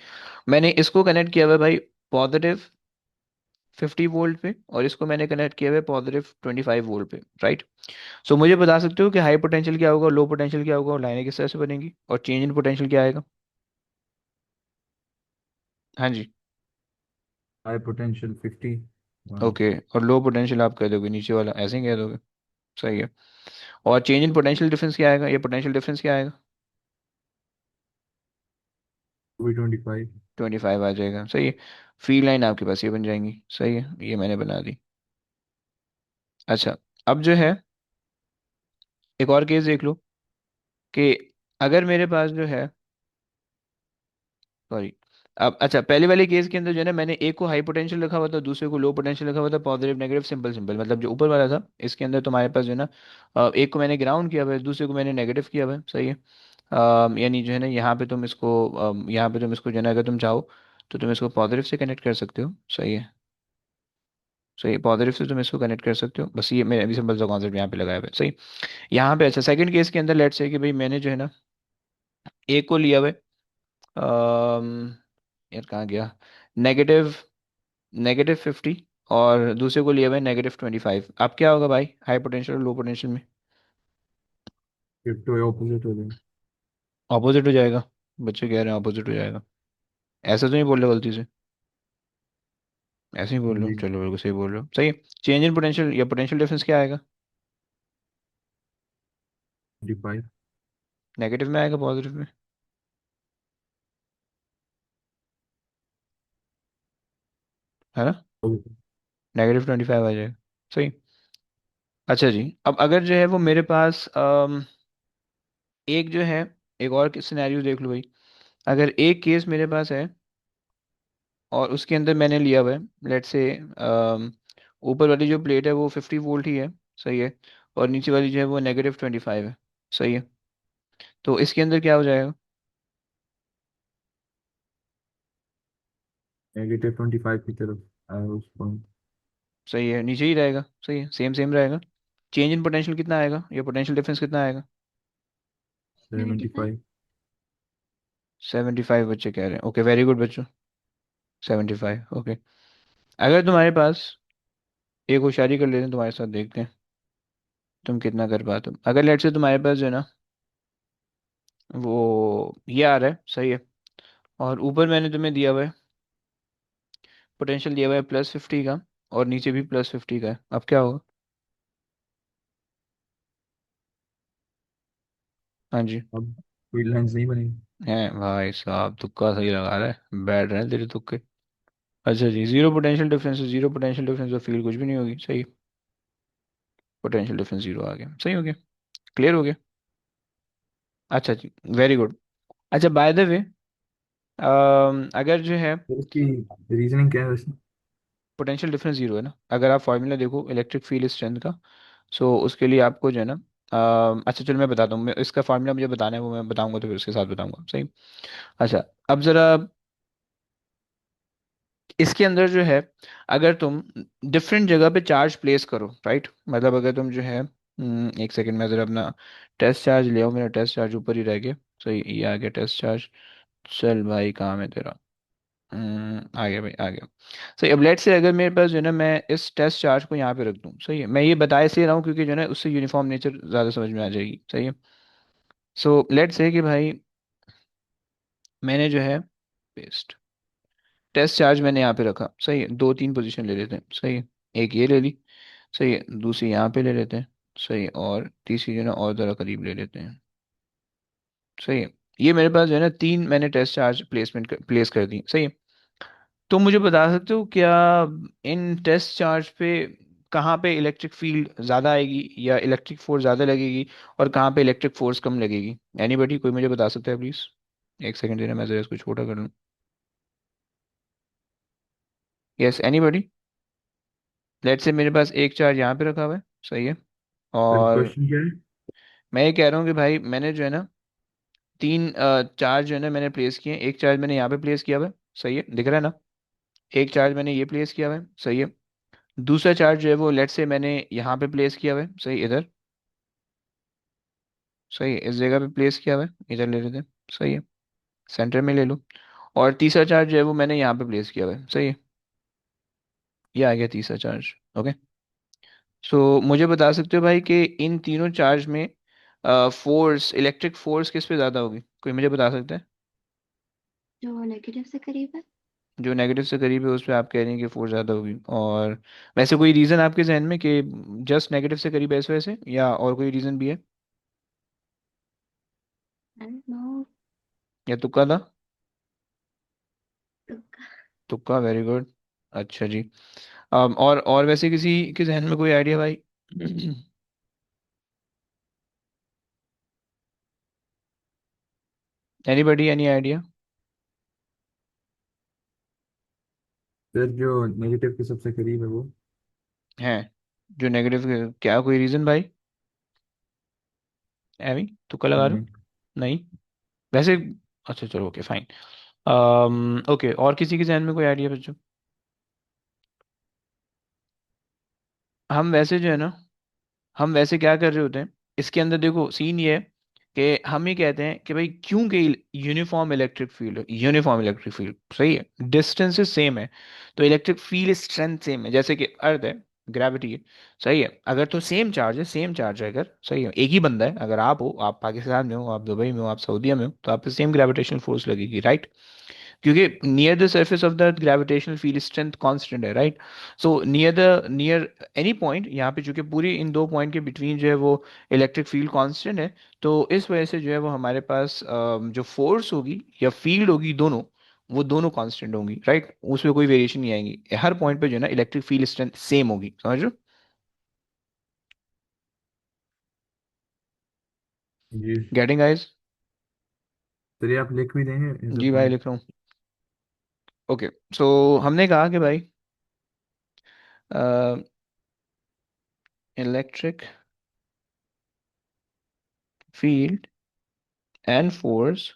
मैंने इसको कनेक्ट किया हुआ है भाई पॉजिटिव 50 वोल्ट पे, और इसको मैंने कनेक्ट किया हुआ है पॉजिटिव 25 वोल्ट पे। राइट, सो मुझे बता सकते हो कि हाई पोटेंशियल क्या होगा, लो पोटेंशियल क्या होगा, और लाइनें किस तरह से बनेंगी, और चेंज इन पोटेंशियल क्या आएगा? हाँ जी। High potential 50 one. ओके, और लो पोटेंशियल आप कह दोगे नीचे वाला, ऐसे ही कह दोगे? सही है। और चेंज इन पोटेंशियल डिफरेंस क्या आएगा, ये पोटेंशियल डिफरेंस क्या आएगा? 2v25। 25 आ जाएगा, सही है। फील्ड लाइन आपके पास ये बन जाएंगी, सही है, ये मैंने बना दी। अच्छा, अब जो है एक और केस देख लो कि अगर मेरे पास जो है, सॉरी, अब अच्छा, पहले वाले केस के अंदर जो है ना, मैंने एक को हाई पोटेंशियल रखा हुआ था, दूसरे को लो पोटेंशियल रखा हुआ था, पॉजिटिव नेगेटिव सिंपल सिंपल, मतलब जो ऊपर वाला था इसके अंदर तुम्हारे पास जो है ना, एक को मैंने ग्राउंड किया हुआ है, दूसरे को मैंने नेगेटिव किया हुआ है, सही है। यानी जो है ना, यहाँ पे तुम इसको यहाँ पे तुम इसको जो है ना, अगर तुम चाहो तो तुम इसको पॉजिटिव से कनेक्ट कर सकते हो, सही है। सही, पॉजिटिव से तुम इसको कनेक्ट कर सकते हो, बस ये मैंने अभी सिंपल सा कॉन्सेप्ट यहाँ पे लगाया हुआ है, सही। यहाँ पे अच्छा, सेकंड केस के अंदर लेट्स से कि भाई मैंने जो है ना, एक को लिया हुआ है, यार कहाँ गया, नेगेटिव -50, और दूसरे को लिया हुआ है -25। अब क्या होगा भाई हाई पोटेंशियल और लो पोटेंशियल में? फिर तो ऑपोजिट हो जाए। ऑपोजिट हो जाएगा। बच्चे कह रहे हैं ऑपोजिट हो जाएगा, ऐसा तो नहीं बोल रहे गलती से? ऐसे ही बोल हाँ रहे हो, जी। चलो बिल्कुल सही बोल रहे हो, सही है। चेंज इन पोटेंशियल या पोटेंशियल डिफरेंस क्या आएगा? 25। नेगेटिव में आएगा, पॉजिटिव में? है ना, -25 आ जाएगा, सही। अच्छा जी, अब अगर जो है वो मेरे पास एक जो है, एक और सिनेरियो देख लो भाई। अगर एक केस मेरे पास है और उसके अंदर मैंने लिया हुआ है, लेट्स से ऊपर वाली जो प्लेट है वो 50 वोल्ट ही है, सही है, और नीचे वाली जो है वो -25 है, सही है। तो इसके अंदर क्या हो जाएगा? -25 की तरफ आया उस पॉइंट। सही है, नीचे ही रहेगा, सही है, सेम सेम रहेगा। चेंज इन पोटेंशियल कितना आएगा, या पोटेंशियल डिफरेंस कितना आएगा? 75। 75 बच्चे कह रहे हैं, ओके वेरी गुड बच्चों, 75, ओके। अगर तुम्हारे पास, एक होशियारी कर लेते हैं तुम्हारे साथ, देखते हैं तुम कितना कर पाते हो। अगर लेट से तुम्हारे पास जो है ना, वो ये आ रहा है, सही है, और ऊपर मैंने तुम्हें दिया हुआ है, पोटेंशियल दिया हुआ है +50 का, और नीचे भी +50 का है, अब क्या होगा? हाँ जी। अब फील्ड लाइंस नहीं बनेगी। है भाई साहब, तुक्का सही लगा रहा है, बैठ रहे हैं तेरे तुक्के। अच्छा जी, zero potential difference, zero potential difference तो फील्ड कुछ भी नहीं होगी, सही। पोटेंशियल डिफरेंस जीरो आ गया, सही हो गया, क्लियर हो गया। अच्छा जी, वेरी गुड। अच्छा, बाय द वे, अगर जो है तो इसकी रीजनिंग क्या है वैसे? पोटेंशियल डिफरेंस जीरो है ना, अगर आप फॉर्मूला देखो इलेक्ट्रिक फील्ड स्ट्रेंथ का, सो उसके लिए आपको जो है ना, अच्छा चलो मैं बताता हूँ, मैं इसका फार्मूला मुझे बताना है, वो मैं बताऊंगा तो फिर उसके साथ बताऊंगा, सही। अच्छा, अब ज़रा इसके अंदर जो है, अगर तुम डिफरेंट जगह पे चार्ज प्लेस करो, राइट, मतलब अगर तुम जो है, एक सेकंड में ज़रा अपना टेस्ट चार्ज ले आओ, मेरा टेस्ट चार्ज ऊपर ही रह गया, सही, ये आ गया टेस्ट चार्ज। चल भाई, काम है तेरा। आ गया भाई, आ गया। सही, अब लेट से अगर मेरे पास जो है ना, मैं इस टेस्ट चार्ज को यहाँ पे रख दूँ, सही है, मैं ये बता इसलिए रहा हूँ क्योंकि जो है ना उससे यूनिफॉर्म नेचर ज़्यादा समझ में आ जाएगी, सही है। सो लेट से कि भाई मैंने जो है पेस्ट टेस्ट चार्ज मैंने यहाँ पे रखा, सही है, दो तीन पोजीशन ले लेते हैं, सही है। एक ये ले ली, सही है, दूसरी यहाँ पे ले लेते हैं, सही है, और तीसरी जो है ना और ज़रा करीब ले लेते हैं, सही है। ये मेरे पास जो है ना तीन मैंने टेस्ट चार्ज प्लेस कर दी, सही है। तो मुझे बता सकते हो क्या इन टेस्ट चार्ज पे कहाँ पे इलेक्ट्रिक फील्ड ज़्यादा आएगी या इलेक्ट्रिक फोर्स ज़्यादा लगेगी, और कहाँ पे इलेक्ट्रिक फोर्स कम लगेगी? एनीबडी, कोई मुझे बता सकता है प्लीज़? एक सेकंड देना, मैं ज़रा इसको छोटा कर लूँ। Yes, anybody. लेट्स से मेरे पास एक चार्ज यहाँ पे रखा हुआ है, सही है, और क्वेश्चन क्या है? मैं ये कह रहा हूँ कि भाई मैंने जो है ना तीन चार्ज जो है ना मैंने प्लेस किए हैं। एक चार्ज मैंने यहाँ पे प्लेस किया हुआ है, सही है, दिख रहा है ना। एक चार्ज मैंने ये प्लेस किया हुआ है, सही है। दूसरा चार्ज जो है वो लेट्स से मैंने यहाँ पे प्लेस किया हुआ है, सही, इधर, सही है, इस जगह पे प्लेस किया हुआ है, इधर ले लेते हैं, सही है, सेंटर में ले लो। और तीसरा चार्ज जो है वो मैंने यहाँ पे प्लेस किया हुआ है, सही है, ये आ गया तीसरा चार्ज, ओके। सो मुझे बता सकते हो भाई कि इन तीनों चार्ज में फोर्स, इलेक्ट्रिक फोर्स किस पे ज़्यादा होगी? कोई मुझे बता सकता है? जो नेगेटिव से करीब है। जो नेगेटिव से करीब है उस पर आप कह रही हैं कि फोर्स ज़्यादा होगी। और वैसे कोई रीज़न आपके जहन में कि जस्ट नेगेटिव से करीब है इस वजह से, या और कोई रीज़न भी है? I don't know. या तुक्का था? तो तुक्का, वेरी गुड। अच्छा जी। और वैसे किसी के जहन में कोई आइडिया भाई? Anybody, any idea? सर जो नेगेटिव के सबसे करीब है वो। है जो नेगेटिव, क्या कोई रीज़न भाई? एमी, तुक्का लगा रहे हो? नहीं। नहीं? वैसे, अच्छा चलो, ओके फाइन। ओके, और किसी के जहन में कोई आइडिया बच्चों? हम वैसे जो है ना, हम वैसे क्या कर रहे होते हैं इसके अंदर, देखो सीन ये है कि हम ये कहते हैं कि भाई क्योंकि यूनिफॉर्म इलेक्ट्रिक फील्ड है, यूनिफॉर्म इलेक्ट्रिक फील्ड सही है, डिस्टेंसेस सेम है, तो इलेक्ट्रिक फील्ड स्ट्रेंथ सेम है, जैसे कि अर्थ है, ग्रेविटी है, सही है, अगर तो सेम चार्ज है, सेम चार्ज है, अगर सही है, एक ही बंदा है, अगर आप हो, आप पाकिस्तान में हो, आप दुबई में हो, आप सऊदीया में हो, तो आप पे सेम ग्रेविटेशनल फोर्स लगेगी, राइट? क्योंकि near the surface of the gravitational field strength constant है, right? So near any point, यहाँ पे चूंकि पूरी इन दो पॉइंट के बिटवीन जो है वो इलेक्ट्रिक फील्ड कांस्टेंट है, तो इस वजह से जो है वो हमारे पास जो फोर्स होगी या फील्ड होगी, दोनों, वो दोनों कांस्टेंट होंगी, राइट? उसमें कोई वेरिएशन नहीं आएगी, हर पॉइंट पे जो है ना इलेक्ट्रिक फील्ड स्ट्रेंथ सेम होगी, समझ रहे हो? जी। Getting guys? सर ये आप लिख भी देंगे एज अ जी भाई, पॉइंट। लिख रहा हूँ। ओके, सो हमने कहा कि भाई electric field and force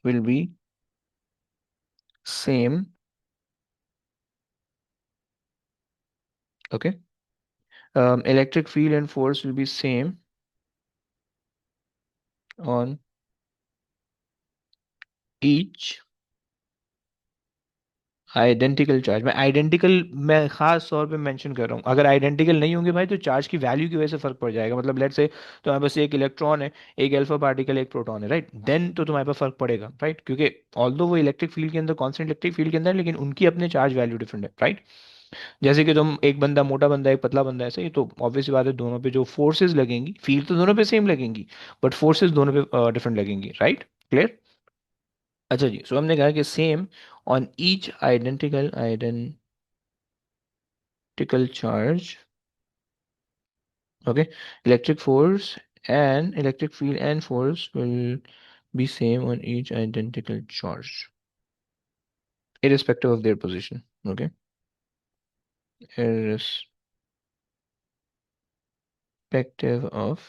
will be same. Okay. Electric field and force will be same on each identical charge. मैं आइडेंटिकल, मैं खास तौर पे मेंशन कर रहा हूँ, अगर आइडेंटिकल नहीं होंगे भाई तो चार्ज की वैल्यू की वजह से फर्क पड़ जाएगा, मतलब लेट से तुम्हारे पास एक इलेक्ट्रॉन है, एक अल्फा पार्टिकल, एक प्रोटॉन है, राइट? देन तो तुम्हारे पास फर्क पड़ेगा, राइट? क्योंकि ऑल्दो वो इलेक्ट्रिक फील्ड के अंदर, कॉन्स्टेंट इलेक्ट्रिक फील्ड के अंदर, लेकिन उनकी अपने चार्ज वैल्यू डिफरेंट है, राइट? जैसे कि तुम, एक बंदा मोटा बंदा है, एक पतला बंदा है, ऐसे ही, तो ऑब्वियस सी बात है दोनों पे जो फोर्सेज लगेंगी, फील्ड तो दोनों पे सेम लगेंगी, बट फोर्सेज दोनों पे डिफरेंट लगेंगी, राइट? क्लियर? अच्छा जी, सो हमने कहा कि same on each identical charge, okay, electric force and electric field and force will be same on each identical charge irrespective of their position, okay, irrespective of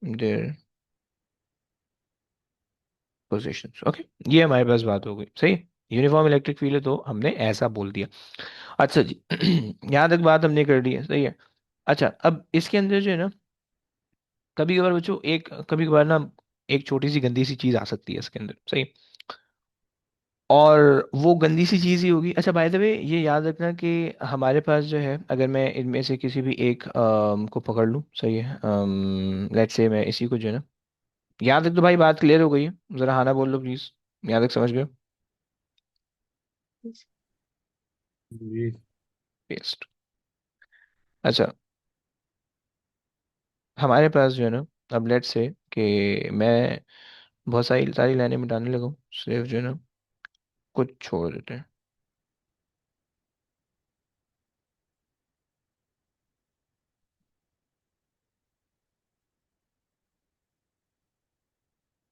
their positions, okay. ये हमारे पास बात हो गई, सही। यूनिफॉर्म इलेक्ट्रिक फील्ड है तो हमने ऐसा बोल दिया। अच्छा जी, यहाँ तक बात हमने कर ली है, सही है। अच्छा, अब इसके अंदर जो है ना, कभी कभार बच्चों, एक कभी कभार ना एक छोटी सी गंदी सी चीज आ सकती है इसके अंदर, सही। और वो गंदी सी चीज ही होगी। अच्छा, बाय द वे ये याद रखना कि हमारे पास जो है, अगर मैं इनमें से किसी भी एक को पकड़ लूँ, सही है, लेट्स से मैं इसी को जो है ना, यहाँ तक तो भाई बात क्लियर हो गई है, जरा हाँ ना बोल लो प्लीज, यहाँ तक समझ गए? जी। पेस्ट। अच्छा, हमारे पास जो है ना, अब लेट्स से कि मैं बहुत सारी सारी लाइनें मिटाने लगा हूँ, सिर्फ जो है ना कुछ छोड़ देते हैं,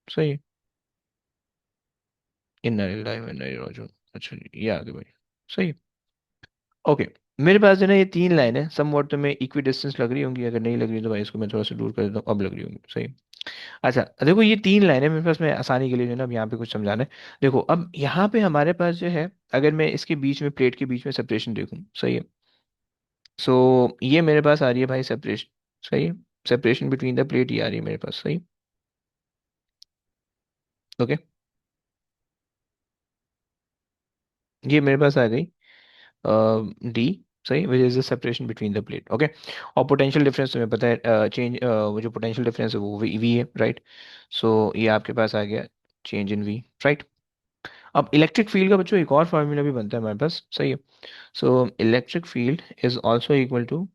सही है। इन्ना लिल्लाहि व इन्ना इलैहि राजिऊन। अच्छा जी, ये आगे भाई, सही है। ओके, मेरे पास जो है ना ये तीन लाइनें समवॉट तुम्हें इक्वी डिस्टेंस लग रही होंगी, अगर नहीं लग रही तो भाई इसको मैं थोड़ा सा दूर कर देता हूँ, अब लग रही होंगी, सही। अच्छा, देखो ये तीन लाइनें मेरे पास, मैं आसानी के लिए जो है ना अब यहाँ पे कुछ समझाना है। देखो अब यहाँ पे हमारे पास जो है, अगर मैं इसके बीच में, प्लेट के बीच में सेपरेशन देखूँ, सही है, सो ये मेरे पास आ रही है भाई सेपरेशन, सही है, सेपरेशन बिटवीन द प्लेट, ये आ रही है मेरे पास, सही। ओके, ये मेरे पास आ गई डी, सही, which is the separation between the plate, okay. और पोटेंशियल डिफरेंस तुम्हें पता है, चेंज वो जो पोटेंशियल डिफरेंस है वो वी है, राइट? सो ये आपके पास आ गया चेंज इन वी, राइट। अब इलेक्ट्रिक फील्ड का बच्चों एक और फार्मूला भी बनता है हमारे पास, सही है। So electric field is also equal to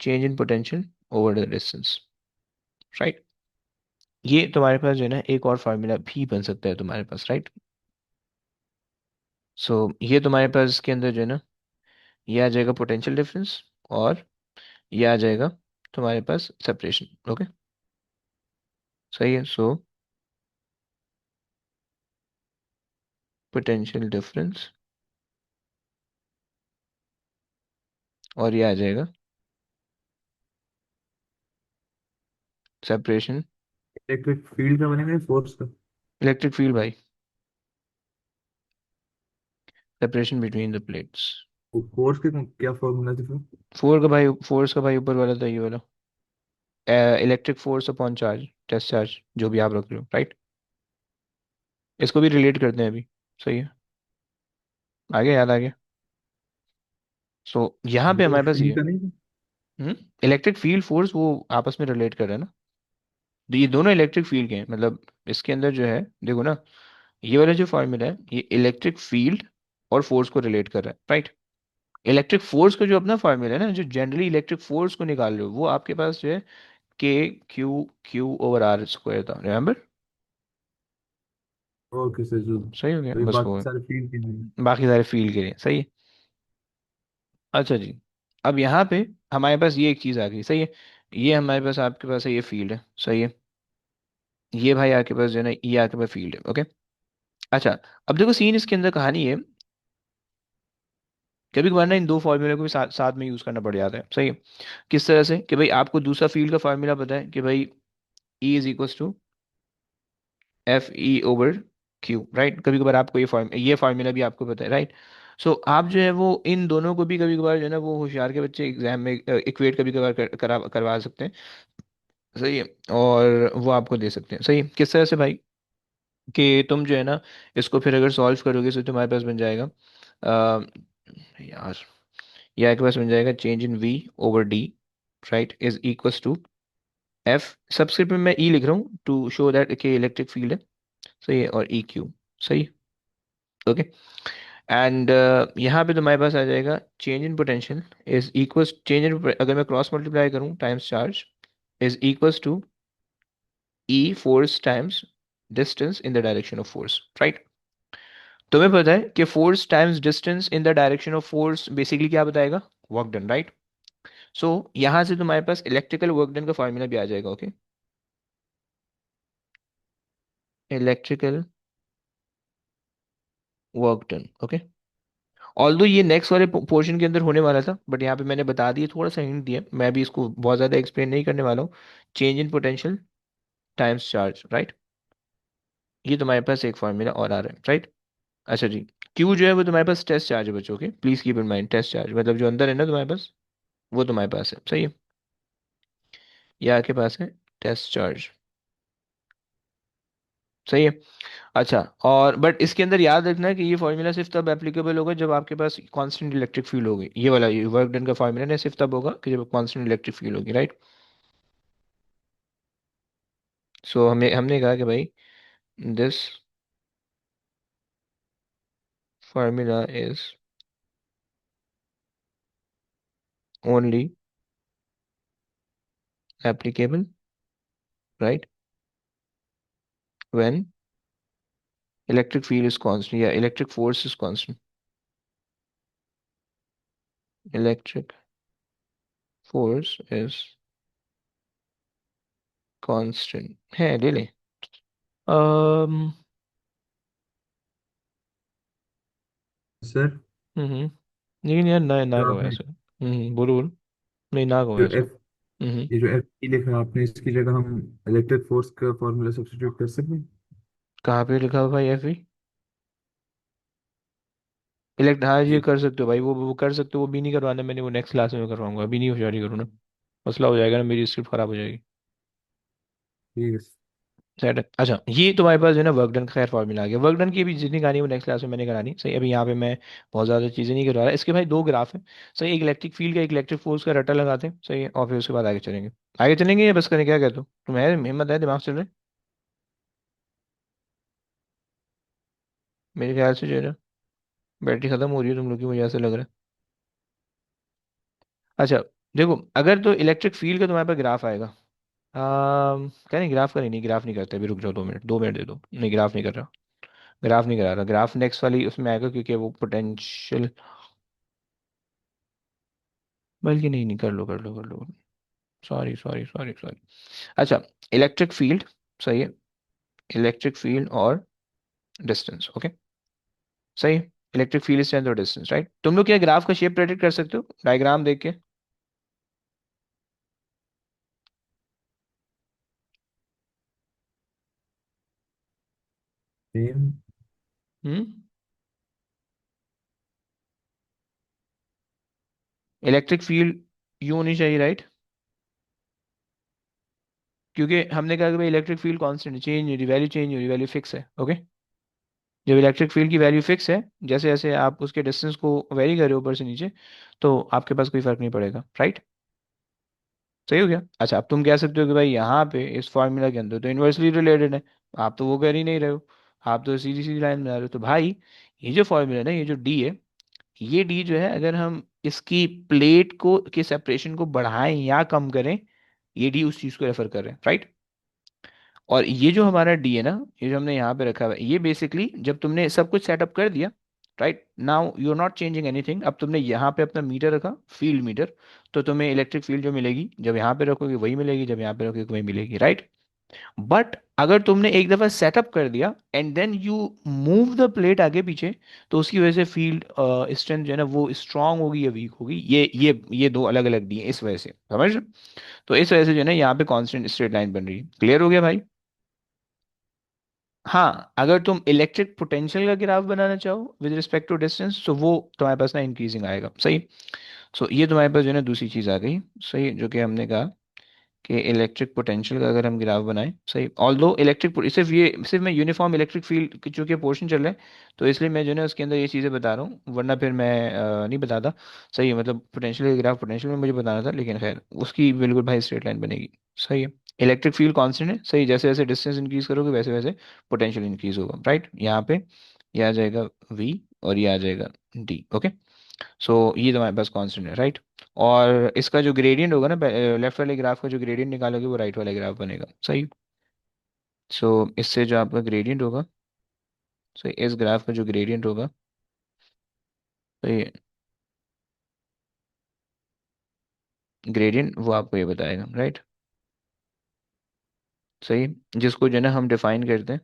change in potential over the distance, right. ये तुम्हारे पास जो है ना एक और फार्मूला भी बन सकता है तुम्हारे पास, राइट। सो ये तुम्हारे पास इसके अंदर जो है ना, ये आ जाएगा पोटेंशियल डिफरेंस, और ये आ जाएगा तुम्हारे पास सेपरेशन, ओके। सही है। सो पोटेंशियल डिफरेंस, और ये आ जाएगा सेपरेशन। इलेक्ट्रिक फील्ड का बनेगा या फोर्स का? इलेक्ट्रिक फील्ड भाई, separation between the plates. Force के क्या फॉर्मूला थे फिर? फोर्स का भाई ऊपर वाला था, ये वाला electric force upon charge, test charge, जो भी आप रख रहे हो, राइट। इसको भी रिलेट करते हैं अभी, सही है। आगे याद आ गया। सो यहाँ पे वो हमारे पास फील्ड ये का नहीं था? इलेक्ट्रिक फील्ड फोर्स वो आपस में रिलेट कर रहे हैं ना। तो ये दोनों इलेक्ट्रिक फील्ड के हैं, मतलब इसके अंदर जो है, देखो ना, ये वाला जो फॉर्मूला है ये इलेक्ट्रिक फील्ड और फोर्स को रिलेट कर रहा है, राइट। इलेक्ट्रिक फोर्स का जो अपना फॉर्मूला है ना, जो जनरली इलेक्ट्रिक फोर्स को निकाल रहे हो, वो आपके पास जो है K Q Q over R square था, रिमेम्बर। ओके सर, जो सही हो गया, तो ये बस वो बाकी है। सारे फील्ड के लिए। बाकी सारे फील्ड के लिए, सही है। अच्छा जी, अब यहाँ पे हमारे पास ये एक चीज़ आ गई, सही है। ये हमारे पास, आपके पास है ये फील्ड है, सही है। ये भाई आपके पास जो है ना, ये आपके पास फील्ड है, ओके। अच्छा, अब देखो सीन इसके अंदर कहानी है, कभी कभार ना इन दो फॉर्मूले को भी साथ साथ में यूज़ करना पड़ जाता है, सही है। किस तरह से कि भाई आपको दूसरा फील्ड का फार्मूला पता है कि भाई E is equal to F E over Q, right. कभी कभार आपको ये फार्मूला भी आपको पता है, राइट। सो आप जो है वो इन दोनों को भी कभी कभार जो है ना, वो होशियार के बच्चे एग्जाम में इक्वेट कभी कभार करवा सकते हैं, सही है। और वो आपको दे सकते हैं, सही है। किस तरह से भाई, कि तुम जो है ना इसको फिर अगर सॉल्व करोगे तो तुम्हारे पास बन जाएगा यार, ये आपके पास बन जाएगा change in V over D, right, is equals to F, subscript में मैं ई लिख रहा हूँ टू शो दैट के इलेक्ट्रिक फील्ड है, सही है, और ई क्यू, सही, ओके। एंड यहाँ पे तुम्हारे पास आ जाएगा change in potential is equals change in, अगर मैं क्रॉस मल्टीप्लाई करूँ times charge, is equals to E force times distance in the direction of force, right. तुम्हें पता है कि force times distance in the direction of force basically क्या बताएगा, work done, right. सो यहाँ से तुम्हारे पास इलेक्ट्रिकल वर्क डन का फॉर्मूला भी आ जाएगा, okay. Electrical work done, okay. Although ये नेक्स्ट वाले पोर्शन के अंदर होने वाला था, बट यहाँ पे मैंने बता दिया, थोड़ा सा हिंट दिया, मैं भी इसको बहुत ज़्यादा एक्सप्लेन नहीं करने वाला हूँ। Change in potential times charge, right. ये तुम्हारे पास एक फॉर्मूला और आ रहा है, राइट। अच्छा जी, क्यू जो है वो तुम्हारे पास टेस्ट चार्ज है बच्चों के, please keep in mind, test charge मतलब जो अंदर है ना तुम्हारे पास, वो तुम्हारे पास है, सही है। ये आपके पास है टेस्ट चार्ज, सही है। अच्छा, और बट इसके अंदर याद रखना है कि ये फॉर्मूला सिर्फ तब एप्लीकेबल होगा जब आपके पास कांस्टेंट इलेक्ट्रिक फील्ड होगी, ये वाला ये वर्क डन का फॉर्मूला ना सिर्फ तब होगा कि जब कांस्टेंट इलेक्ट्रिक फील्ड होगी, राइट। सो हमें हमने कहा कि भाई this formula is only applicable, right, when electric field is constant या electric force is constant, electric force is constant है, ले ले। अम्म सर, लेकिन यार ना ना जो कहो आपने ऐसा। बोलो बोलो। नहीं ना कहो जो ऐसा। एफ ये जो एफ ई लिखा आपने, इसकी जगह हम इलेक्ट्रिक फोर्स का फॉर्मूला सब्स्टिट्यूट कर सकते हैं? कहाँ पे लिखा हुआ भाई एफ ई? इलेक्ट, हाँ ये ये कर सकते हो भाई, वो कर सकते हो, वो भी नहीं करवाना मैंने, वो नेक्स्ट क्लास में करवाऊंगा, अभी नहीं होशियारी करूँ ना, मसला हो जाएगा ना, मेरी स्क्रिप्ट खराब हो जाएगी। ठीक है। सेट है। अच्छा, ये तुम्हारे पास जो है ना वर्क डन का खैर फॉर्मूला आ गया, वर्क डन की भी जितनी कहानी है वो नेक्स्ट क्लास में मैंने करानी, सही। अभी यहाँ पे मैं बहुत ज़्यादा चीज़ें नहीं करवा रहा, इसके भाई दो ग्राफ है, सही। एक इलेक्ट्रिक फील्ड का, एक इलेक्ट्रिक फोर्स का रट्टा लगाते हैं, सही है, और फिर उसके बाद आगे चलेंगे। आगे चलेंगे या बस करें, क्या कहते हो तुम्हें, हिम्मत है, दिमाग चल रहा है? मेरे ख्याल से जो है ना बैटरी खत्म हो रही है तुम लोग की, मुझे ऐसा लग रहा है। अच्छा, देखो अगर तो इलेक्ट्रिक फील्ड का तुम्हारे पास ग्राफ आएगा। क्या नहीं, ग्राफ का नहीं, ग्राफ नहीं करते अभी, रुक जाओ 2 मिनट, 2 मिनट दे दो, नहीं ग्राफ नहीं कर रहा। ग्राफ नहीं करा रहा, ग्राफ नेक्स्ट वाली उसमें आएगा क्योंकि वो पोटेंशियल, बल्कि नहीं नहीं, कर लो। Sorry sorry sorry sorry. अच्छा, इलेक्ट्रिक फील्ड, सही है, इलेक्ट्रिक फील्ड और डिस्टेंस, ओके, सही है। इलेक्ट्रिक फील्ड स्ट्रेंथ और डिस्टेंस, राइट। तुम लोग क्या ग्राफ का शेप प्रेडिक्ट कर सकते हो डायग्राम देख के? सेम। हम्म। इलेक्ट्रिक फील्ड यूं होनी चाहिए, राइट, क्योंकि हमने कहा कि भाई इलेक्ट्रिक फील्ड कांस्टेंट, चेंज नहीं हो रही, वैल्यू चेंज नहीं हो रही, वैल्यू फिक्स है, ओके। जब इलेक्ट्रिक फील्ड की वैल्यू फिक्स है, जैसे जैसे आप उसके डिस्टेंस को वेरी कर रहे हो ऊपर से नीचे, तो आपके पास कोई फर्क नहीं पड़ेगा, राइट। सही हो गया। अच्छा, अब तुम कह सकते हो कि भाई यहाँ पे इस फॉर्मूला के अंदर तो इन्वर्सली रिलेटेड है, आप तो वो कर ही नहीं रहे हो, आप तो सीधी सीधी लाइन बना रहे हो। तो भाई ये जो फॉर्मूला है ना, ये जो डी है, ये डी जो है, अगर हम इसकी प्लेट को के सेपरेशन को बढ़ाएं या कम करें, ये डी उस चीज को रेफर कर रहे हैं, राइट। और ये जो हमारा डी है ना, ये जो हमने यहाँ पे रखा हुआ है, ये बेसिकली जब तुमने सब कुछ सेटअप कर दिया, right now you are not changing anything, अब तुमने यहाँ पे अपना मीटर रखा, फील्ड मीटर, तो तुम्हें इलेक्ट्रिक फील्ड जो मिलेगी जब यहाँ पे रखोगे वही मिलेगी, जब यहाँ पे रखोगे वही मिलेगी, राइट। बट अगर तुमने एक दफा सेटअप कर दिया and then you move the plate आगे पीछे, तो उसकी वजह से फील्ड स्ट्रेंथ जो है ना वो स्ट्रांग होगी या वीक होगी, ये दो अलग अलग दी है इस वजह से, समझ रहे हो? तो इस वजह से जो है ना यहाँ पे कांस्टेंट स्ट्रेट लाइन बन रही है। क्लियर हो गया भाई? हाँ, अगर तुम इलेक्ट्रिक पोटेंशियल का ग्राफ बनाना चाहो विद रिस्पेक्ट टू डिस्टेंस, तो वो तुम्हारे पास ना इंक्रीजिंग आएगा, सही। सो ये तुम्हारे पास जो है ना दूसरी चीज आ गई, सही, जो कि हमने कहा कि इलेक्ट्रिक पोटेंशियल का अगर हम ग्राफ बनाएं, सही, ऑल दो इलेक्ट्रिक, सिर्फ मैं यूनिफॉर्म इलेक्ट्रिक फील्ड की चूंकि पोर्शन चल रहा है, तो इसलिए मैं जो है ना उसके अंदर ये चीज़ें बता रहा हूँ, वरना फिर मैं नहीं बताता। सही है, मतलब पोटेंशियल का ग्राफ पोटेंशियल में मुझे बताना था, लेकिन खैर उसकी बिल्कुल भाई स्ट्रेट लाइन बनेगी, सही है। इलेक्ट्रिक फील्ड कांस्टेंट है, सही, जैसे जैसे डिस्टेंस इंक्रीज करोगे वैसे वैसे पोटेंशियल इंक्रीज होगा, राइट। यहाँ पे ये आ जाएगा v, और ये आ जाएगा d, ओके। सो ये तुम्हारे पास कांस्टेंट है, राइट। और इसका जो ग्रेडियंट होगा ना, लेफ्ट वाले ग्राफ का जो ग्रेडियंट निकालोगे वो राइट वाला ग्राफ बनेगा, सही। सो इससे जो आपका ग्रेडियंट होगा, सो इस ग्राफ का जो ग्रेडियंट होगा, तो ये ग्रेडियंट वो आपको ये बताएगा, राइट, सही। जिसको जो है ना हम डिफाइन करते हैं,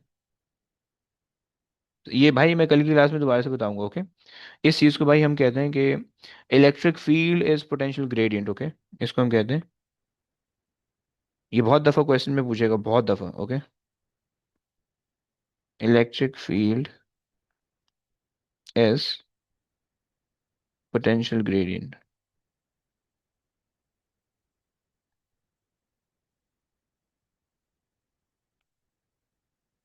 तो ये भाई मैं कल की क्लास में दोबारा से बताऊंगा, ओके। इस चीज़ को भाई हम कहते हैं कि electric field is potential gradient, okay. इसको हम कहते हैं, ये बहुत दफ़ा क्वेश्चन में पूछेगा, बहुत दफ़ा, okay. Electric field is potential gradient,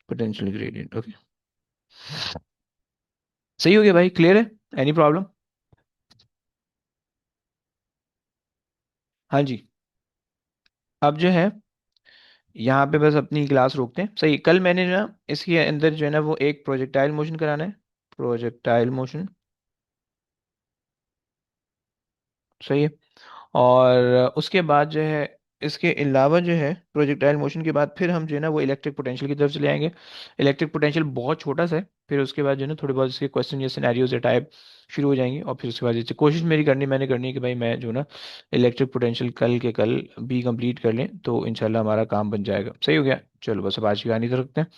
potential gradient, okay. सही हो गया भाई, क्लियर है? Any problem? हाँ जी। अब जो है यहाँ पे बस अपनी क्लास रोकते हैं, सही। कल मैंने ना इसके अंदर जो है ना वो एक प्रोजेक्टाइल मोशन कराना है, प्रोजेक्टाइल मोशन, सही है। और उसके बाद जो है, इसके अलावा जो है प्रोजेक्टाइल मोशन के बाद फिर हम जो है ना वो इलेक्ट्रिक पोटेंशियल की तरफ चले आएंगे। इलेक्ट्रिक पोटेंशियल बहुत छोटा सा है, फिर उसके बाद जो है ना थोड़े बहुत इसके क्वेश्चन या सिनेरियोज या टाइप शुरू हो जाएंगे, और फिर उसके बाद जैसे कोशिश मेरी करनी, मैंने करनी है कि भाई मैं जो ना इलेक्ट्रिक पोटेंशियल कल के कल भी कंप्लीट कर लें, तो इंशाल्लाह हमारा काम बन जाएगा, सही हो गया। चलो बस अब आज की कहानी तो रखते हैं।